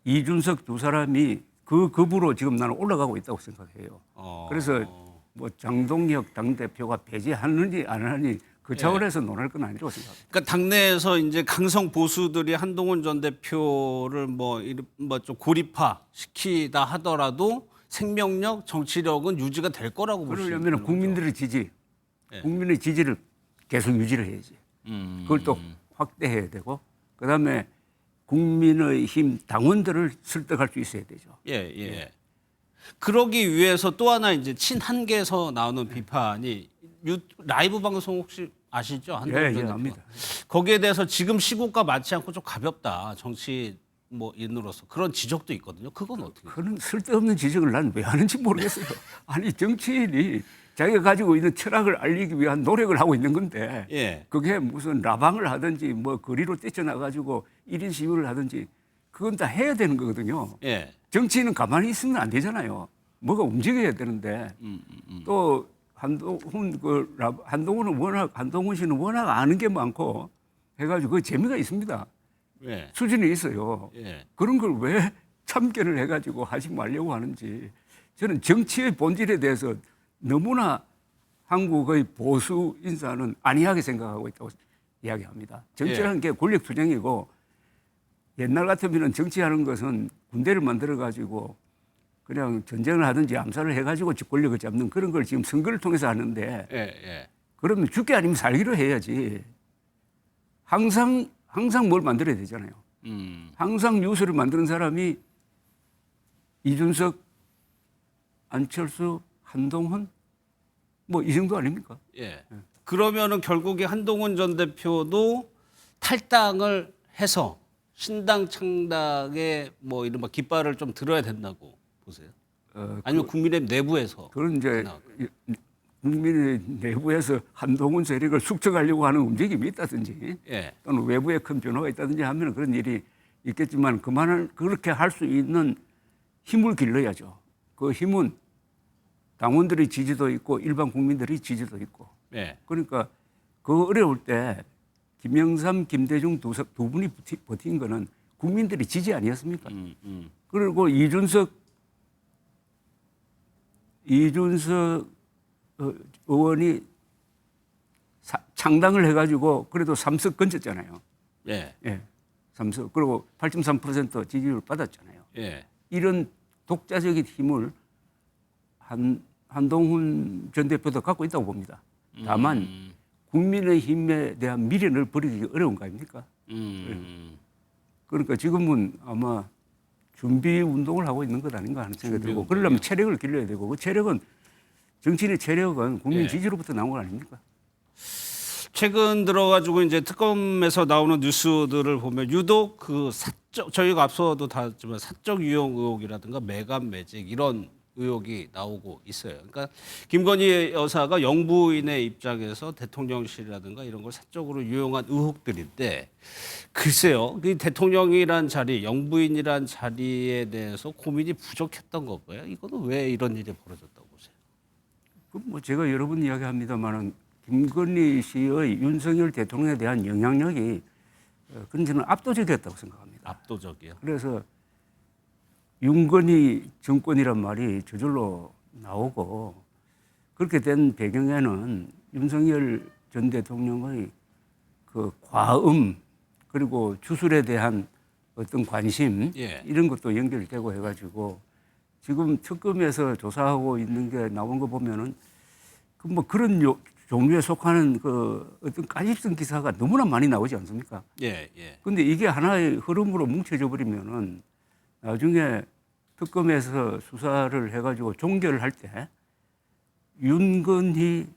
이준석 두 사람이 그 급으로 지금 나는 올라가고 있다고 생각해요. 그래서 뭐 장동혁 당대표가 배제하느니 안 하느니 그 차원에서 논할 건 아니라고 생각합니다. 그러니까 당내에서 이제 강성 보수들이 한동훈 전 대표를 뭐 좀 고립화 시키다 하더라도 생명력, 정치력은 유지가 될 거라고 볼 수 있는 그러려면 국민들의 지지, 국민의 지지를 계속 유지를 해야지. 그걸 또 확대해야 되고 그다음에 국민의힘 당원들을 설득할 수 있어야 되죠. 예, 예. 그러기 위해서 또 하나 이제 친한계에서 나오는 비판이 라이브 방송 혹시 아시죠? 한동훈 전 압니다. 거기에 대해서 지금 시국과 맞지 않고 좀 가볍다. 정치 뭐 인으로서 그런 지적도 있거든요. 그건 어떻게? 그런 쓸데없는 지적을 난 왜 하는지 모르겠어요. 아니 정치인이 자기가 가지고 있는 철학을 알리기 위한 노력을 하고 있는 건데 예. 그게 무슨 라방을 하든지 뭐 거리로 뛰쳐나가지고 1인 시위를 하든지 그건 다 해야 되는 거거든요. 예. 정치인은 가만히 있으면 안 되잖아요. 뭐가 움직여야 되는데 또 한동훈 씨는 워낙 아는 게 많고 해가지고 그 재미가 있습니다. 예. 수준이 있어요. 예. 그런 걸 왜 참견을 해가지고 하지 말려고 하는지 저는 정치의 본질에 대해서 너무나 한국의 보수 인사는 안이하게 생각하고 있다고 이야기합니다. 정치라는 게 권력 투쟁이고 옛날 같으면 정치하는 것은 군대를 만들어가지고 그냥 전쟁을 하든지 암살을 해가지고 권력을 잡는 그런 걸 지금 선거를 통해서 하는데 그러면 죽기 아니면 살기로 해야지. 항상 뭘 만들어야 되잖아요. 항상 뉴스를 만드는 사람이 이준석, 안철수, 한동훈 뭐 이 정도 아닙니까? 예. 그러면은 결국에 한동훈 전 대표도 탈당을 해서 신당 창당에 뭐 이른바 깃발을 좀 들어야 된다고 보세요? 아니면 국민의힘 내부에서? 그런 이제 국민의 내부에서 한동훈 세력을 숙청하려고 하는 움직임이 있다든지 또는 외부에 큰 변화가 있다든지 하면 그런 일이 있겠지만 그렇게 할 수 있는 힘을 길러야죠. 그 힘은 당원들의 지지도 있고 일반 국민들의 지지도 있고. 그러니까 그 어려울 때 김영삼, 김대중 두 분이 버틴 거는 국민들이 지지 아니었습니까? 그리고 이준석 의원이 창당을 해가지고 그래도 3석 건졌잖아요. 예. 3석. 그리고 8.3% 지지율을 받았잖아요. 이런 독자적인 힘을 한동훈 전 대표도 갖고 있다고 봅니다. 다만 국민의힘에 대한 미련을 버리기 어려운 거 아닙니까? 그러니까 지금은 아마 준비 운동을 하고 있는 것 아닌가 하는 생각이 들고 그러려면 체력을 길러야 되고 그 체력은 정치인의 체력은 국민 지지로부터 나온 거 아닙니까? 최근 들어가지고 이제 특검에서 나오는 뉴스들을 보면 유독 그 사적 저희가 앞서도 다했지만 사적 유용 의혹이라든가 매감 매직 이런 의혹이 나오고 있어요. 그러니까 김건희 여사가 영부인의 입장에서 대통령실이라든가 이런 걸 사적으로 유용한 의혹들인데 글쎄요, 그 대통령이란 자리, 영부인이란 자리에 대해서 고민이 부족했던 거고요. 이거는 왜 이런 일이 벌어졌다고 보세요? 뭐 제가 여러 번 이야기합니다만은 김건희 씨의 윤석열 대통령에 대한 영향력이 그건 저는 압도적이었다고 생각합니다. 압도적이요. 그래서 윤건희 정권이란 말이 저절로 나오고 그렇게 된 배경에는 윤석열 전 대통령의 그 과음 그리고 주술에 대한 어떤 관심 이런 것도 연결되고 해가지고 지금 특검에서 조사하고 있는 게 나온 거 보면은 그 뭐 그런 종류에 속하는 그 어떤 까짓성 기사가 너무나 많이 나오지 않습니까? 근데 이게 하나의 흐름으로 뭉쳐져 버리면은 나중에 특검에서 수사를 해가지고 종결을 할 때 윤건희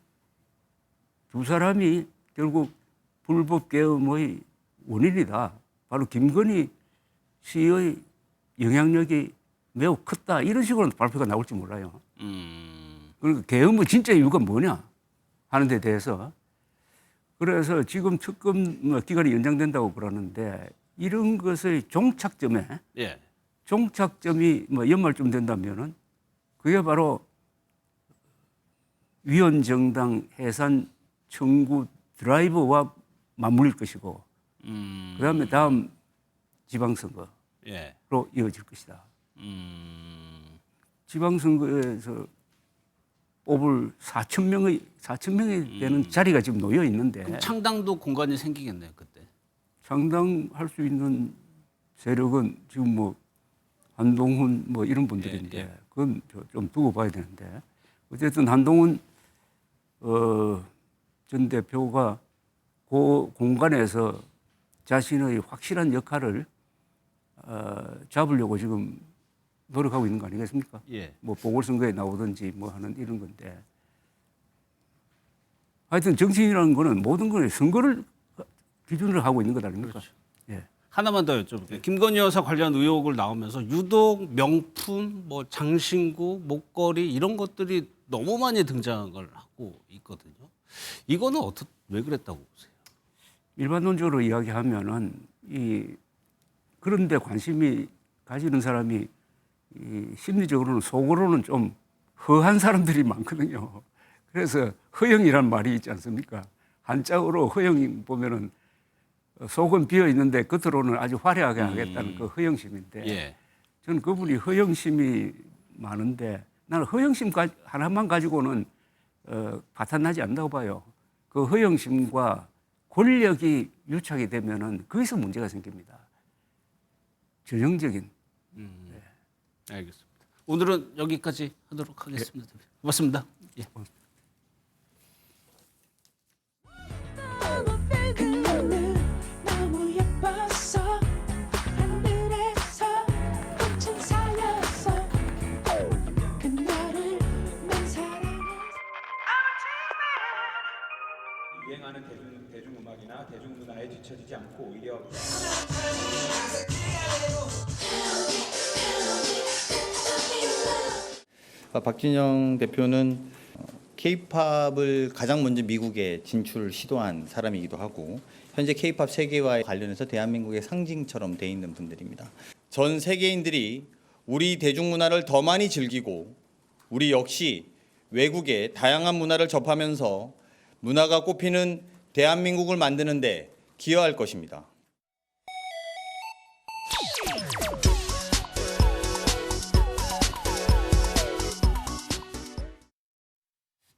두 사람이 결국 불법 계엄의 원인이다. 바로 김건희 씨의 영향력이 매우 컸다. 이런 식으로 발표가 나올지 몰라요. 그러니까 계엄의 진짜 이유가 뭐냐 하는 데 대해서 그래서 지금 특검 기간이 연장된다고 그러는데 이런 것의 종착점이 뭐 연말쯤 된다면은 그게 바로 위헌정당 해산 청구 드라이브와 맞물릴 것이고 그다음에 다음 지방선거로 이어질 것이다. 지방선거에서 뽑을 4,000명이 되는 자리가 지금 놓여 있는데 그럼 창당도 공간이 생기겠네요 그때. 창당할 수 있는 세력은 지금 뭐 한동훈 뭐 이런 분들인데 그건 좀 두고 봐야 되는데 어쨌든 한동훈 전 대표가 그 공간에서 자신의 확실한 역할을 잡으려고 지금 노력하고 있는 거 아니겠습니까? 예. 뭐 보궐선거에 나오든지 뭐 하는 이런 건데. 하여튼 정치인이라는 거는 모든 거에 선거를 기준으로 하고 있는 것 아닙니까? 그렇죠. 예. 하나만 더 여쭤볼게요. 김건희 여사 관련 의혹을 나오면서 유독 명품, 뭐 장신구, 목걸이 이런 것들이 너무 많이 등장을 하고 있거든요. 이거는 왜 그랬다고 보세요? 일반론적으로 이야기하면은 그런데 관심이 가지는 사람이 심리적으로는 속으로는 좀 허한 사람들이 많거든요. 그래서 허영이란 말이 있지 않습니까? 한자어로 허영 보면은 속은 비어 있는데 겉으로는 아주 화려하게 하겠다는 그 허영심인데 예. 저는 그분이 허영심이 많은데 나는 허영심 하나만 가지고는 파탄나지 않는다고 봐요. 그 허영심과 권력이 유착이 되면은 거기서 문제가 생깁니다. 전형적인. 네. 알겠습니다. 오늘은 여기까지 하도록 하겠습니다. 고맙습니다. 예. 유행하는 대중음악이나 대중문화에 뒤처지지 않고 오히려 박진영 대표는 K-팝을 가장 먼저 미국에 진출 시도한 사람이기도 하고 현재 K-팝 세계화에 관련해서 대한민국의 상징처럼 돼 있는 분들입니다. 전 세계인들이 우리 대중문화를 더 많이 즐기고 우리 역시 외국의 다양한 문화를 접하면서 문화가 꽃피는 대한민국을 만드는 데 기여할 것입니다.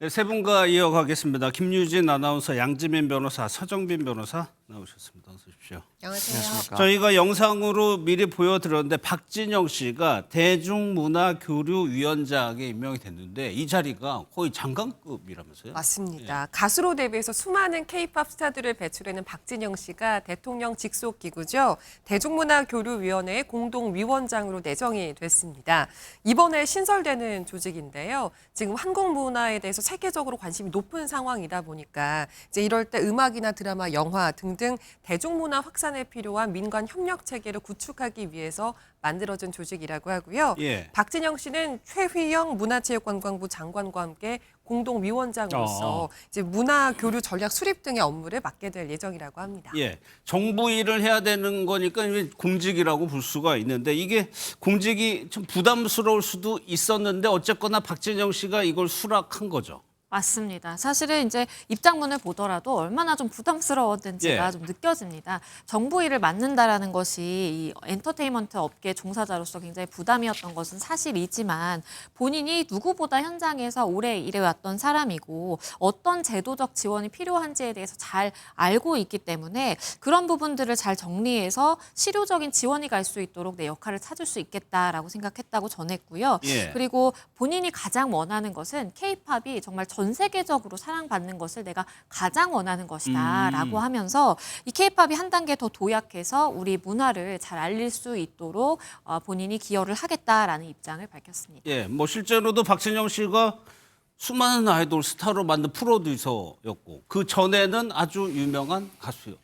네, 세 분과 이어가겠습니다. 김유진 아나운서, 양지민 변호사, 서정빈 변호사 나오셨습니다. 어서 오십시오. 안녕하세요. 저희가 영상으로 미리 보여드렸는데 박진영 씨가 대중문화교류위원장에 임명이 됐는데 이 자리가 거의 장관급이라면서요? 맞습니다. 가수로 데뷔해서 수많은 K-팝 스타들을 배출해낸 박진영 씨가 대통령 직속 기구죠. 대중문화교류위원회의 공동위원장으로 내정이 됐습니다. 이번에 신설되는 조직인데요. 지금 한국 문화에 대해서 세계적으로 관심이 높은 상황이다 보니까 이제 이럴 때 음악이나 드라마, 영화 등등 대중문화 확산에 필요한 민관 협력 체계를 구축하기 위해서 만들어진 조직이라고 하고요. 예. 박진영 씨는 최휘영 문화체육관광부 장관과 함께 공동위원장으로서 이제 문화교류 전략 수립 등의 업무를 맡게 될 예정이라고 합니다. 예, 정부 일을 해야 되는 거니까 공직이라고 볼 수가 있는데 이게 공직이 좀 부담스러울 수도 있었는데 어쨌거나 박진영 씨가 이걸 수락한 거죠. 맞습니다. 사실은 이제 입장문을 보더라도 얼마나 좀 부담스러웠는지가 좀 느껴집니다. 정부 일을 맡는다라는 것이 이 엔터테인먼트 업계 종사자로서 굉장히 부담이었던 것은 사실이지만 본인이 누구보다 현장에서 오래 일해왔던 사람이고 어떤 제도적 지원이 필요한지에 대해서 잘 알고 있기 때문에 그런 부분들을 잘 정리해서 실효적인 지원이 갈 수 있도록 내 역할을 찾을 수 있겠다라고 생각했다고 전했고요. 그리고 본인이 가장 원하는 것은 K-팝이 정말 전 세계적으로 사랑받는 것을 내가 가장 원하는 것이다 라고 하면서 이 K-팝이 한 단계 더 도약해서 우리 문화를 잘 알릴 수 있도록 본인이 기여를 하겠다라는 입장을 밝혔습니다. 예, 뭐 실제로도 박진영 씨가 수많은 아이돌 스타로 만든 프로듀서였고 그 전에는 아주 유명한 가수였고요.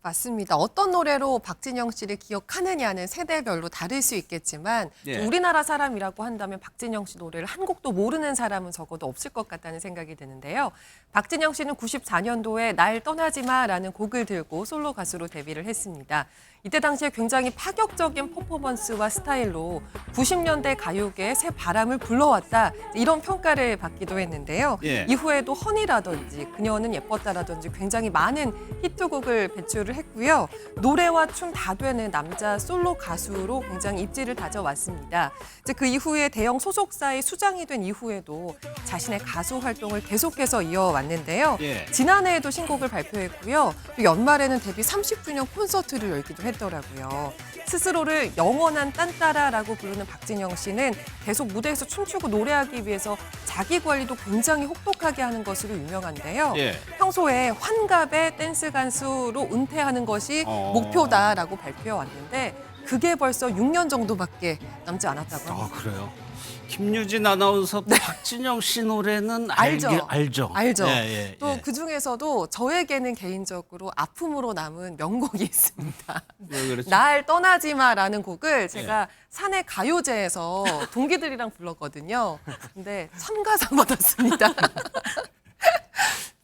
맞습니다. 어떤 노래로 박진영 씨를 기억하느냐는 세대별로 다를 수 있겠지만 우리나라 사람이라고 한다면 박진영 씨 노래를 한 곡도 모르는 사람은 적어도 없을 것 같다는 생각이 드는데요. 박진영 씨는 94년도에 날 떠나지 마라는 곡을 들고 솔로 가수로 데뷔를 했습니다. 이때 당시에 굉장히 파격적인 퍼포먼스와 스타일로 90년대 가요계에 새 바람을 불러왔다 이런 평가를 받기도 했는데요. 이후에도 허니라든지 그녀는 예뻤다라든지 굉장히 많은 히트곡을 배출을 했고요. 노래와 춤 다 되는 남자 솔로 가수로 굉장히 입지를 다져왔습니다. 이제 그 이후에 대형 소속사의 수장이 된 이후에도 자신의 가수 활동을 계속해서 이어왔는데요. 지난해에도 신곡을 발표했고요. 또 연말에는 데뷔 30주년 콘서트를 열기도 했습니다. 했더라고요. 스스로를 영원한 딴따라라고 부르는 박진영 씨는 계속 무대에서 춤추고 노래하기 위해서 자기 관리도 굉장히 혹독하게 하는 것으로 유명한데요. 평소에 환갑의 댄스 가수로 은퇴하는 것이 목표다라고 발표해왔는데 그게 벌써 6년 정도밖에 남지 않았다고 합니다. 그래요? 김유진 아나운서 박진영 씨 노래는 알죠. 알죠. 또 그중에서도 저에게는 개인적으로 아픔으로 남은 명곡이 있습니다. 날 떠나지 마라는 곡을 제가 사내 가요제에서 동기들이랑 불렀거든요. 근데 참가상 받았습니다.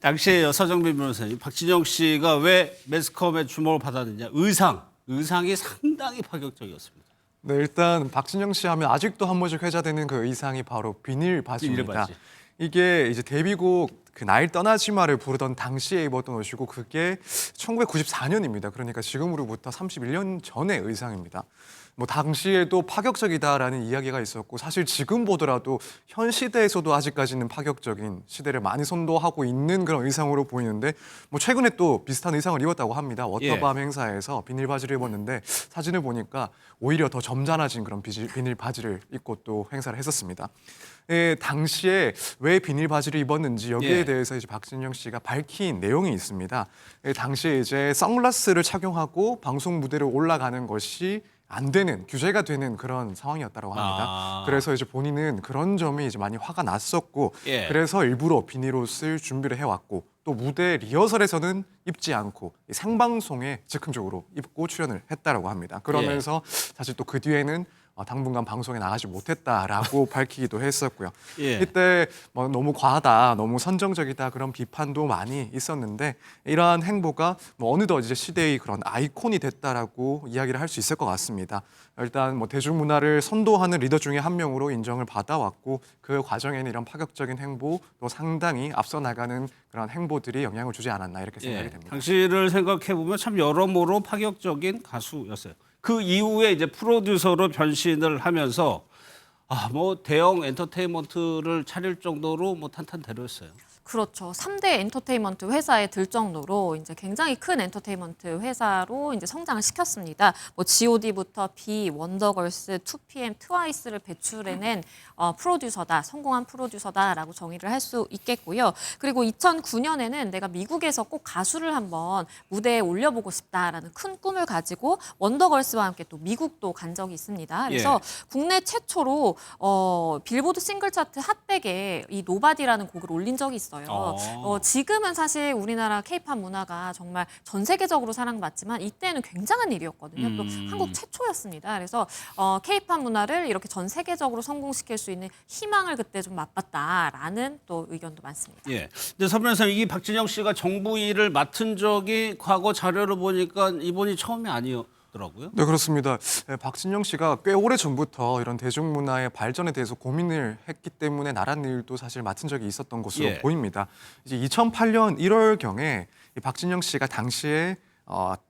당시에 서정민 변호사님, 박진영 씨가 왜 매스컴의 주목을 받았느냐. 의상이 상당히 파격적이었습니다. 네, 일단 박진영 씨 하면 아직도 한 번씩 회자되는 그 의상이 바로 비닐 바지입니다. 이게 이제 데뷔곡 그 날 떠나지 마를 부르던 당시에 입었던 옷이고 그게 1994년입니다. 그러니까 지금으로부터 31년 전의 의상입니다. 뭐 당시에도 파격적이다라는 이야기가 있었고 사실 지금 보더라도 현 시대에서도 아직까지는 파격적인 시대를 많이 선도하고 있는 그런 의상으로 보이는데 뭐 최근에 또 비슷한 의상을 입었다고 합니다. 워터밤 행사에서 비닐 바지를 입었는데 사진을 보니까 오히려 더 점잖아진 그런 비닐 바지를 입고 또 행사를 했었습니다. 당시에 왜 비닐 바지를 입었는지 여기에 대해서 이제 박진영 씨가 밝힌 내용이 있습니다. 당시에 이제 선글라스를 착용하고 방송 무대를 올라가는 것이 안 되는, 규제가 되는 그런 상황이었다고 합니다. 그래서 이제 본인은 그런 점이 이제 많이 화가 났었고 그래서 일부러 비닐 옷을 준비를 해왔고 또 무대 리허설에서는 입지 않고 생방송에 즉흥적으로 입고 출연을 했다라고 합니다. 그러면서 사실 또 그 뒤에는 당분간 방송에 나가지 못했다라고 밝히기도 했었고요. 이때 뭐 너무 과하다, 너무 선정적이다 그런 비판도 많이 있었는데 이러한 행보가 뭐 어느덧 이제 시대의 그런 아이콘이 됐다라고 이야기를 할 수 있을 것 같습니다. 일단 뭐 대중문화를 선도하는 리더 중에 한 명으로 인정을 받아왔고 그 과정에는 이런 파격적인 행보 또 상당히 앞서 나가는 그런 행보들이 영향을 주지 않았나 이렇게 생각이 됩니다. 당시를 생각해 보면 참 여러모로 파격적인 가수였어요. 그 이후에 이제 프로듀서로 변신을 하면서 뭐 대형 엔터테인먼트를 차릴 정도로 뭐 탄탄대로였어요. 그렇죠. 3대 엔터테인먼트 회사에 들 정도로 이제 굉장히 큰 엔터테인먼트 회사로 이제 성장을 시켰습니다. 뭐 G.O.D부터 B, 원더걸스, 2PM, 트와이스를 배출해낸 프로듀서다, 성공한 프로듀서다라고 정의를 할 수 있겠고요. 그리고 2009년에는 내가 미국에서 꼭 가수를 한번 무대에 올려보고 싶다라는 큰 꿈을 가지고 원더걸스와 함께 또 미국도 간 적이 있습니다. 그래서 국내 최초로 빌보드 싱글 차트 핫백에 이 노바디라는 곡을 올린 적이 있어요. 지금은 사실 우리나라 케이팝 문화가 정말 전 세계적으로 사랑받지만 이때는 굉장한 일이었거든요. 또 한국 최초였습니다. 그래서 케이팝 문화를 이렇게 전 세계적으로 성공시킬 수 있는 희망을 그때 좀 맛봤다라는 또 의견도 많습니다. 근데 서 변호사님, 이 박진영 씨가 정부 일을 맡은 적이 과거 자료를 보니까 이번이 처음이 아니었더라고요. 네, 그렇습니다. 박진영 씨가 꽤 오래 전부터 이런 대중문화의 발전에 대해서 고민을 했기 때문에 나란 일도 사실 맡은 적이 있었던 것으로 보입니다. 이제 2008년 1월경에 박진영 씨가 당시에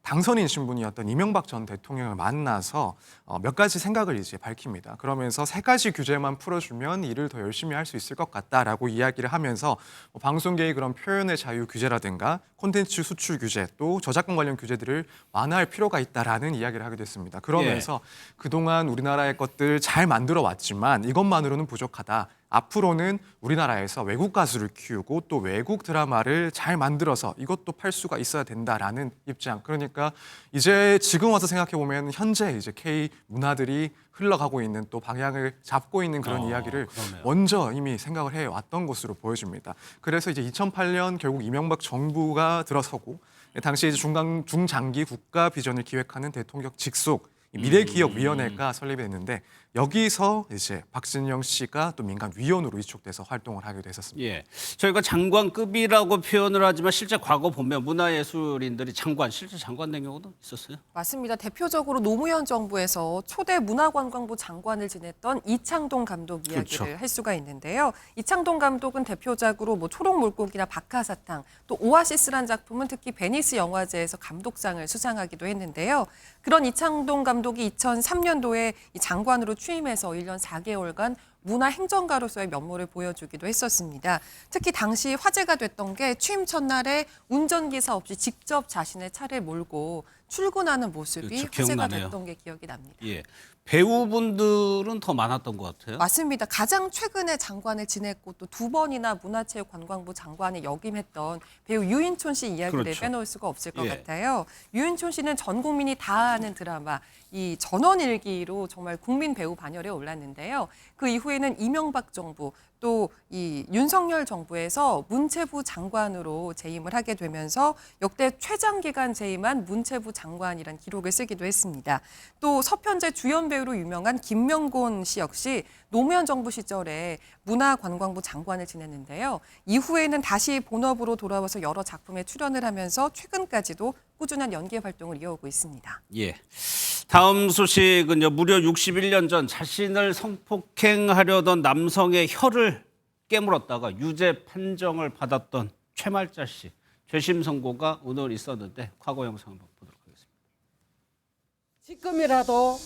당선인 신분이었던 이명박 전 대통령을 만나서 몇 가지 생각을 이제 밝힙니다. 그러면서 3가지 규제만 풀어주면 일을 더 열심히 할 수 있을 것 같다라고 이야기를 하면서 방송계의 그런 표현의 자유 규제라든가 콘텐츠 수출 규제 또 저작권 관련 규제들을 완화할 필요가 있다라는 이야기를 하게 됐습니다. 그러면서 그동안 우리나라의 것들 잘 만들어 왔지만 이것만으로는 부족하다. 앞으로는 우리나라에서 외국 가수를 키우고 또 외국 드라마를 잘 만들어서 이것도 팔 수가 있어야 된다라는 입장. 그러니까 이제 지금 와서 생각해 보면 현재 이제 K 문화들이 흘러가고 있는 또 방향을 잡고 있는 그런 이야기를 먼저 이미 생각을 해왔던 것으로 보여집니다. 그래서 이제 2008년 결국 이명박 정부가 들어서고 당시 이제 중장기 국가 비전을 기획하는 대통령 직속 미래기억위원회가 설립이 됐는데 여기서 이제 박진영 씨가 또 민간 위원으로 위촉돼서 활동을 하게 됐었습니다. 저희가 장관급이라고 표현을 하지만 실제 과거 보면 문화예술인들이 실제 장관 된 경우도 있었어요. 맞습니다. 대표적으로 노무현 정부에서 초대 문화관광부 장관을 지냈던 이창동 감독 이야기를 할 수가 있는데요. 이창동 감독은 대표작으로 뭐 초록물고기나 박하사탕, 또 오아시스란 작품은 특히 베니스 영화제에서 감독상을 수상하기도 했는데요. 그런 이창동 감독 감독이 2003년도에 이 장관으로 취임해서 1년 4개월간 문화행정가로서의 면모를 보여주기도 했었습니다. 특히 당시 화제가 됐던 게 취임 첫날에 운전기사 없이 직접 자신의 차를 몰고 출근하는 모습이 그렇죠, 화제가 기억나네요. 됐던 게 기억이 납니다. 예. 배우분들은 더 많았던 것 같아요. 맞습니다. 가장 최근에 장관을 지냈고 또 2번이나 문화체육관광부 장관을 역임했던 배우 유인촌 씨 이야기를 그렇죠. 빼놓을 수가 없을 것 예. 같아요. 유인촌 씨는 전 국민이 다 아는 드라마 이 전원일기로 정말 국민 배우 반열에 올랐는데요. 그 이후에는 이명박 정부 또 이 윤석열 정부에서 문체부 장관으로 재임을 하게 되면서 역대 최장기간 재임한 문체부 장관이란 기록을 쓰기도 했습니다. 또 서편제 주연 배우로 유명한 김명곤 씨 역시 노무현 정부 시절에 문화관광부 장관을 지냈는데요. 이후에는 다시 본업으로 돌아와서 여러 작품에 출연을 하면서 최근까지도 꾸준한 연기 활동을 이어오고 있습니다. 예. 다음 소식은요. 무려 61년 전 자신을 성폭행하려던 남성의 혀를 깨물었다가 유죄 판정을 받았던 최말자 씨. 재심 선고가 오늘 있었는데 과거 영상 한번 보도록 하겠습니다. 지금이라도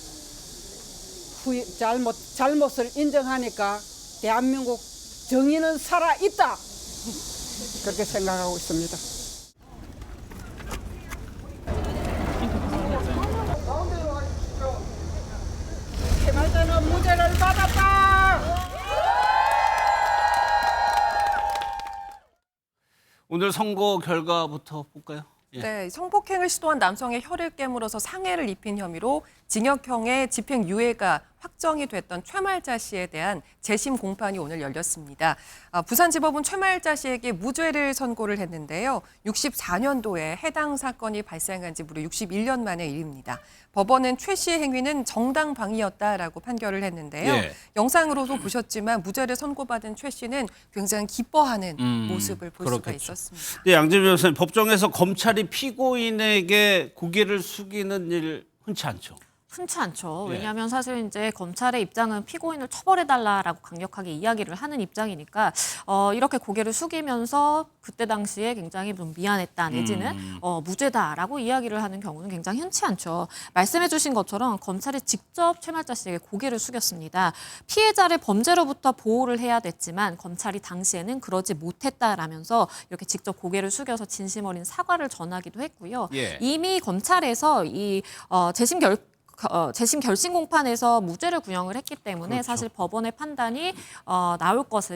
잘못을 인정하니까 대한민국 정의는 살아있다. 그렇게 생각하고 있습니다. 최말자는 무죄를 받았다. 오늘 선고 결과부터 볼까요? 예. 네, 성폭행을 시도한 남성의 혀를 깨물어서 상해를 입힌 혐의로 징역형의 집행유예가 확정이 됐던 최말자 씨에 대한 재심 공판이 오늘 열렸습니다. 부산지법은 최말자 씨에게 무죄를 선고를 했는데요. 64년도에 해당 사건이 발생한 지 무려 61년 만의 일입니다. 법원은 최 씨의 행위는 정당방위였다라고 판결을 했는데요. 예. 영상으로도 보셨지만 무죄를 선고받은 최 씨는 굉장히 기뻐하는 모습을 볼 수가 그렇겠죠. 있었습니다. 네, 양재민 변호사님, 법정에서 검찰이 피고인에게 고개를 숙이는 일 흔치 않죠. 흔치 않죠. 예. 왜냐하면 사실 이제 검찰의 입장은 피고인을 처벌해달라라고 강력하게 이야기를 하는 입장이니까 이렇게 고개를 숙이면서 그때 당시에 굉장히 좀 미안했다 내지는 무죄다라고 이야기를 하는 경우는 굉장히 흔치 않죠. 말씀해주신 것처럼 검찰이 직접 최말자 씨에게 고개를 숙였습니다. 피해자를 범죄로부터 보호를 해야 됐지만 검찰이 당시에는 그러지 못했다라면서 이렇게 직접 고개를 숙여서 진심 어린 사과를 전하기도 했고요. 예. 이미 검찰에서 이 재심 결심 공판에서 무죄를 구형을 했기 때문에 그렇죠. 사실 법원의 판단이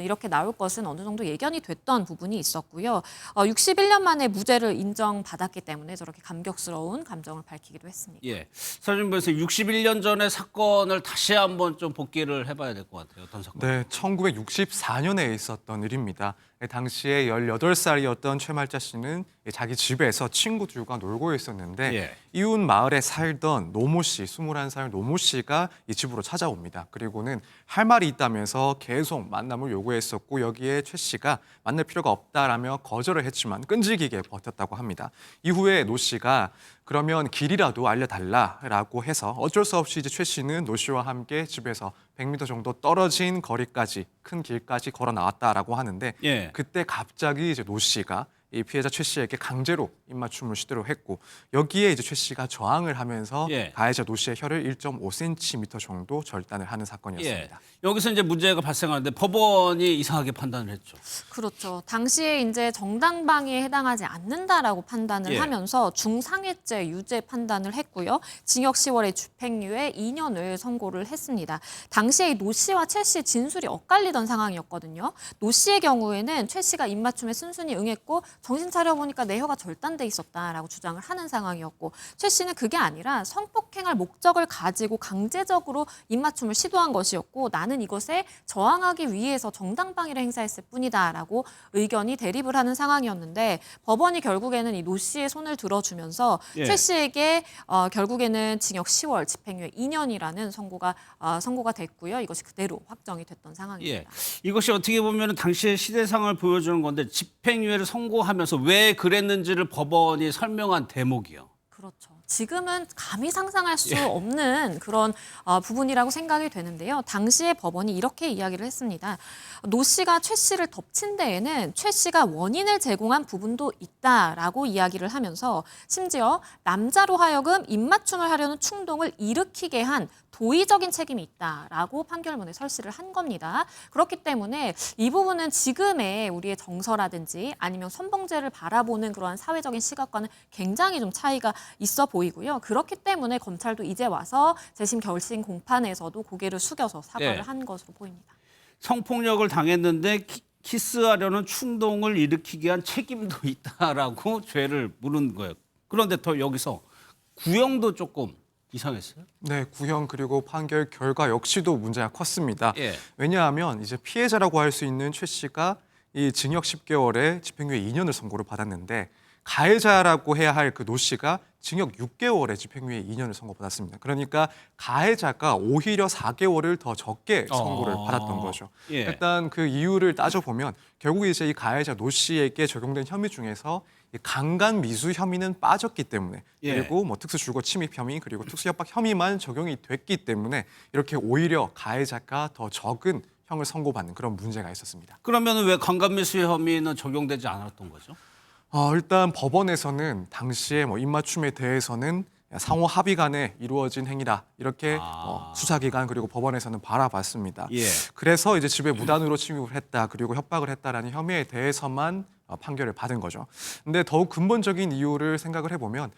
이렇게 나올 것은 어느 정도 예견이 됐던 부분이 있었고요. 61년 만에 무죄를 인정받았기 때문에 저렇게 감격스러운 감정을 밝히기도 했습니다. 예. 서준 변호사님, 61년 전의 사건을 다시 한번 좀 복기를 해봐야 될 것 같아요. 어떤 사건? 네, 1964년에 있었던 일입니다. 당시에 18살이었던 최말자 씨는 자기 집에서 친구들과 놀고 있었는데 예. 이웃 마을에 살던 노모 씨, 21살 노모 씨가 이 집으로 찾아옵니다. 그리고는 할 말이 있다면서 계속 만남을 요구했었고 여기에 최 씨가 만날 필요가 없다라며 거절을 했지만 끈질기게 버텼다고 합니다. 이후에 노 씨가 그러면 길이라도 알려달라라고 해서 어쩔 수 없이 이제 최 씨는 노 씨와 함께 집에서 100m 정도 떨어진 거리까지 큰 길까지 걸어 나왔다라고 하는데 예. 그때 갑자기 이제 노 씨가 이 피해자 최 씨에게 강제로 입맞춤을 시도를 했고 여기에 이제 최 씨가 저항을 하면서 예. 가해자 노 씨의 혀를 1.5cm 정도 절단을 하는 사건이었습니다. 예. 여기서 이제 문제가 발생하는데 법원이 이상하게 판단을 했죠. 그렇죠. 당시에 이제 정당방위에 해당하지 않는다라고 판단을 예. 하면서 중상해죄 유죄 판단을 했고요. 징역 10월에 집행유예 2년을 선고를 했습니다. 당시에 노 씨와 최 씨 진술이 엇갈리던 상황이었거든요. 노 씨의 경우에는 최 씨가 입맞춤에 순순히 응했고 정신 차려보니까 내 혀가 절단돼 있었다라고 주장을 하는 상황이었고 최 씨는 그게 아니라 성폭행할 목적을 가지고 강제적으로 입맞춤을 시도한 것이었고 나는 이것에 저항하기 위해서 정당방위를 행사했을 뿐이다라고 의견이 대립을 하는 상황이었는데 법원이 결국에는 이 노 씨의 손을 들어주면서 예. 최 씨에게 결국에는 징역 10월 집행유예 2년이라는 선고가 됐고요. 이것이 그대로 확정이 됐던 상황입니다. 예. 이것이 어떻게 보면 당시의 시대상을 보여주는 건데 집행유예를 선고하면서 왜 그랬는지를 법원이 설명한 대목이요. 그렇죠. 지금은 감히 상상할 수 없는 그런 부분이라고 생각이 되는데요. 당시에 법원이 이렇게 이야기를 했습니다. 노 씨가 최 씨를 덮친 데에는 최 씨가 원인을 제공한 부분도 있다라고 이야기를 하면서 심지어 남자로 하여금 입맞춤을 하려는 충동을 일으키게 한 도의적인 책임이 있다라고 판결문에 설시를 한 겁니다. 그렇기 때문에 이 부분은 지금의 우리의 정서라든지 아니면 성범죄를 바라보는 그러한 사회적인 시각과는 굉장히 좀 차이가 있어 보이고요. 그렇기 때문에 검찰도 이제 와서 재심 결심 공판에서도 고개를 숙여서 사과를 한 것으로 보입니다. 성폭력을 당했는데 키스하려는 충동을 일으키게 한 책임도 있다라고 죄를 물은 거예요. 그런데 더 여기서 구형도 조금 이상했어요? 네, 구형 그리고 판결 결과 역시도 문제가 컸습니다. 왜냐하면 이제 피해자라고 할 수 있는 최 씨가 이 징역 10개월에 집행유예 2년을 선고를 받았는데 가해자라고 해야 할 그 노 씨가 징역 6개월에 집행유예 2년을 선고받았습니다. 그러니까 가해자가 오히려 4개월을 더 적게 선고를 받았던 거죠. 일단 그 이유를 따져보면 결국 이제 이 가해자 노 씨에게 적용된 혐의 중에서 강간 미수 혐의는 빠졌기 때문에 그리고 뭐 특수줄거 침입 혐의 그리고 특수협박 혐의만 적용이 됐기 때문에 이렇게 오히려 가해자가 더 적은 형을 선고받는 그런 문제가 있었습니다. 그러면 왜 강간미수 혐의는 적용되지 않았던 거죠? 일단 법원에서는 당시에 뭐 입맞춤에 대해서는 상호 합의 간에 이루어진 행위다 이렇게 수사기관 그리고 법원에서는 바라봤습니다. 그래서 이제 집에 무단으로 침입을 했다 그리고 협박을 했다라는 혐의에 대해서만 판결을 받은 거죠. 근데 더욱 근본적인 이유를 생각을 해보면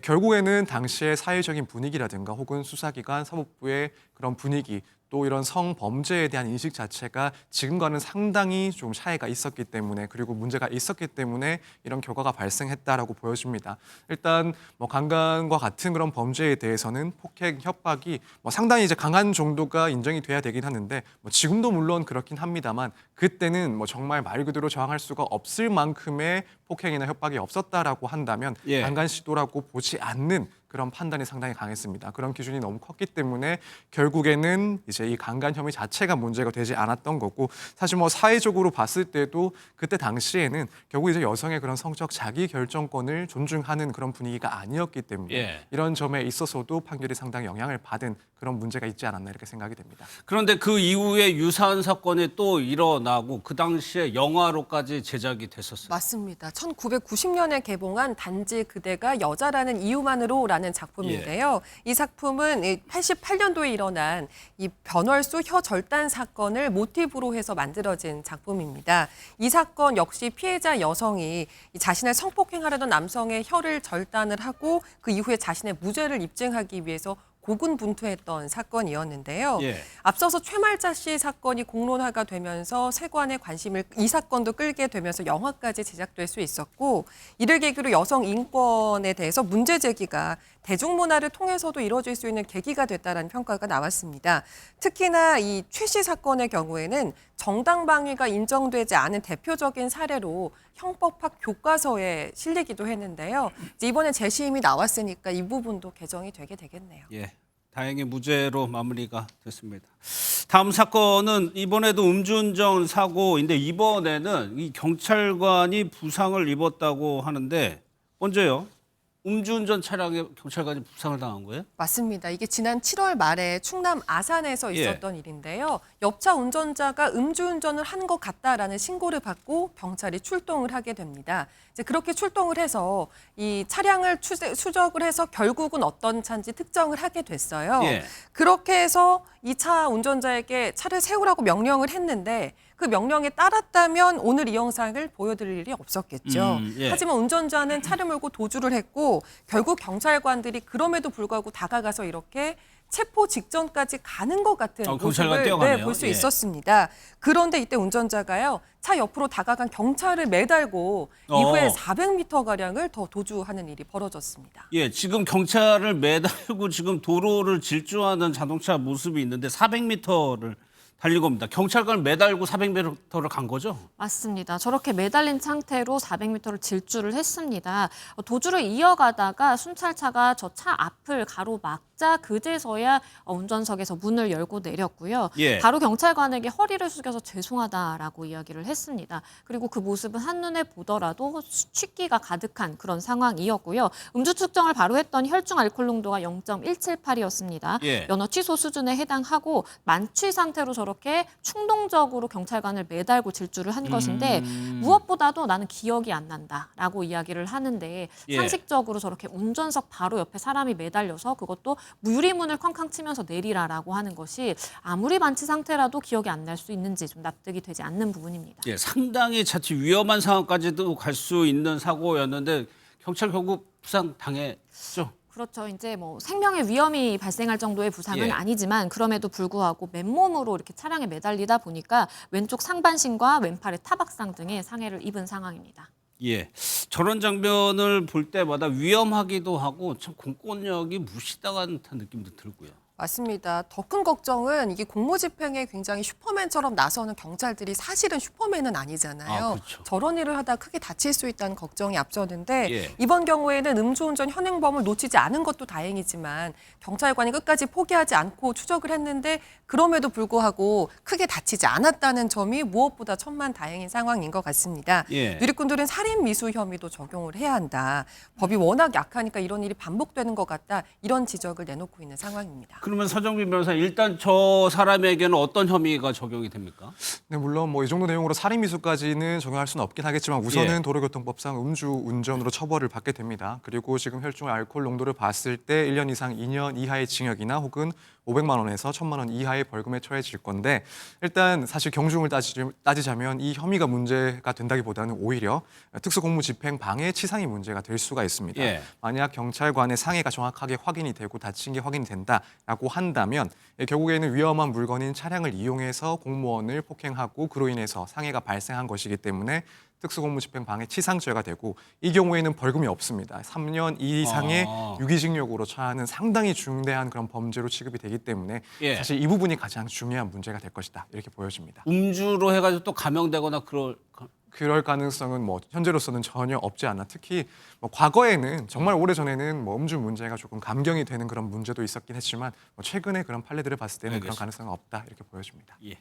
결국에는 당시의 사회적인 분위기라든가 혹은 수사기관 사법부의 그런 분위기 또 이런 성범죄에 대한 인식 자체가 지금과는 상당히 좀 차이가 있었기 때문에 그리고 문제가 있었기 때문에 이런 결과가 발생했다라고 보여집니다. 일단 뭐 강간과 같은 그런 범죄에 대해서는 폭행, 협박이 뭐 상당히 이제 강한 정도가 인정이 돼야 되긴 하는데 뭐 지금도 물론 그렇긴 합니다만 그때는 뭐 정말 말 그대로 저항할 수가 없을 만큼의 폭행이나 협박이 없었다라고 한다면 강간 시도라고 보지 않는 그런 판단이 상당히 강했습니다. 그런 기준이 너무 컸기 때문에 결국에는 이제 이 강간 혐의 자체가 문제가 되지 않았던 거고 사실 뭐 사회적으로 봤을 때도 그때 당시에는 결국 이제 여성의 그런 성적 자기 결정권을 존중하는 그런 분위기가 아니었기 때문에 이런 점에 있어서도 판결이 상당히 영향을 받은 그런 문제가 있지 않았나 이렇게 생각이 됩니다. 그런데 그 이후에 유사한 사건이 또 일어나고 그 당시에 영화로까지 제작이 됐었어요. 맞습니다. 1990년에 개봉한 단지 그대가 여자라는 이유만으로라는 작품인데요. 이 작품은 88년도에 일어난 이 변월수 혀 절단 사건을 모티브로 해서 만들어진 작품입니다. 이 사건 역시 피해자 여성이 자신을 성폭행하려던 남성의 혀를 절단을 하고 그 이후에 자신의 무죄를 입증하기 위해서 고군분투했던 사건이었는데요. 앞서서 최말자 씨 사건이 공론화가 되면서 세관의 관심을 이 사건도 끌게 되면서 영화까지 제작될 수 있었고 이를 계기로 여성 인권에 대해서 문제 제기가 대중문화를 통해서도 이루어질 수 있는 계기가 됐다라는 평가가 나왔습니다. 특히나 이 최 씨 사건의 경우에는 정당방위가 인정되지 않은 대표적인 사례로 형법학 교과서에 실리기도 했는데요. 이번에 재심이 나왔으니까 이 부분도 개정이 되게 되겠네요. 다행히 무죄로 마무리가 됐습니다. 다음 사건은 이번에도 음주운전 사고인데 이번에는 이 경찰관이 부상을 입었다고 하는데 언제요? 음주운전 차량에 경찰관이 부상을 당한 거예요? 맞습니다. 이게 지난 7월 말에 충남 아산에서 있었던 일인데요. 옆차 운전자가 음주운전을 한 것 같다라는 신고를 받고 경찰이 출동을 하게 됩니다. 이제 그렇게 출동을 해서 이 차량을 추적을 해서 결국은 어떤 차인지 특정을 하게 됐어요. 그렇게 해서 이 차 운전자에게 차를 세우라고 명령을 했는데 그 명령에 따랐다면 오늘 이 영상을 보여드릴 일이 없었겠죠. 하지만 운전자는 차를 몰고 도주를 했고 결국 경찰관들이 그럼에도 불구하고 다가가서 이렇게 체포 직전까지 가는 것 같은 모습을 볼 수 있었습니다. 그런데 이때 운전자가요. 차 옆으로 다가간 경찰을 매달고 이후에 400m가량을 더 도주하는 일이 벌어졌습니다. 지금 경찰을 매달고 지금 도로를 질주하는 자동차 모습이 있는데 400m를 달린 겁니다. 경찰관을 매달고 400m를 간 거죠? 맞습니다. 저렇게 매달린 상태로 400m를 질주를 했습니다. 도주를 이어가다가 순찰차가 저 차 앞을 가로막고 받자 그제서야 운전석에서 문을 열고 내렸고요. 예. 바로 경찰관에게 허리를 숙여서 죄송하다라고 이야기를 했습니다. 그리고 그 모습은 한눈에 보더라도 취기가 가득한 그런 상황이었고요. 음주 측정을 바로 했더니 혈중 알코올 농도가 0.178이었습니다. 예. 면허 취소 수준에 해당하고 만취 상태로 저렇게 충동적으로 경찰관을 매달고 질주를 한 것인데 무엇보다도 나는 기억이 안 난다라고 이야기를 하는데 예. 상식적으로 저렇게 운전석 바로 옆에 사람이 매달려서 그것도 유리문을 쾅쾅 치면서 내리라라고 하는 것이 아무리 만취 상태라도 기억이 안 날 수 있는지 좀 납득이 되지 않는 부분입니다. 예, 상당히 자칫 위험한 상황까지도 갈 수 있는 사고였는데 경찰 결국 부상 당했죠. 그렇죠. 이제 뭐 생명의 위험이 발생할 정도의 부상은 예. 아니지만 그럼에도 불구하고 맨몸으로 이렇게 차량에 매달리다 보니까 왼쪽 상반신과 왼팔의 타박상 등의 상해를 입은 상황입니다. 예, 저런 장면을 볼 때마다 위험하기도 하고 참 공권력이 무시당한 듯한 느낌도 들고요. 맞습니다. 더 큰 걱정은 이게 공무집행에 굉장히 슈퍼맨처럼 나서는 경찰들이 사실은 슈퍼맨은 아니잖아요. 그렇죠. 저런 일을 하다 크게 다칠 수 있다는 걱정이 앞서는데 예. 이번 경우에는 음주운전 현행범을 놓치지 않은 것도 다행이지만 경찰관이 끝까지 포기하지 않고 추적을 했는데 그럼에도 불구하고 크게 다치지 않았다는 점이 무엇보다 천만다행인 상황인 것 같습니다. 예. 누리꾼들은 살인 미수 혐의도 적용을 해야 한다. 법이 워낙 약하니까 이런 일이 반복되는 것 같다. 이런 지적을 내놓고 있는 상황입니다. 그러면 서정빈 변호사 일단 저 사람에게는 어떤 혐의가 적용이 됩니까? 네, 물론 뭐 이 정도 내용으로 살인 미수까지는 적용할 수는 없긴 하겠지만 우선은 예. 도로교통법상 음주 운전으로 처벌을 받게 됩니다. 그리고 지금 혈중 알코올 농도를 봤을 때 1년 이상 2년 이하의 징역이나 혹은 500만 원에서 1,000만 원 이하의 벌금에 처해질 건데 일단 사실 경중을 따지자면 이 혐의가 문제가 된다기보다는 오히려 특수공무집행 방해 치상이 문제가 될 수가 있습니다. 예. 만약 경찰관의 상해가 정확하게 확인이 되고 다친 게 확인이 된다라고 한다면 결국에는 위험한 물건인 차량을 이용해서 공무원을 폭행하고 그로 인해서 상해가 발생한 것이기 때문에 특수공무집행 방해 치상죄가 되고 이 경우에는 벌금이 없습니다. 3년 이상의 유기징역으로 처하는 상당히 중대한 그런 범죄로 취급이 되기 때문에 예. 사실 이 부분이 가장 중요한 문제가 될 것이다 이렇게 보여집니다. 음주로 해가지고 또 감형되거나 그럴 가능성은 뭐 현재로서는 전혀 없지 않아. 특히 뭐 과거에는 정말 오래전에는 뭐 음주 문제가 조금 감경이 되는 그런 문제도 있었긴 했지만 뭐 최근에 그런 판례들을 봤을 때는 알겠습니다. 그런 가능성은 없다 이렇게 보여집니다. 예.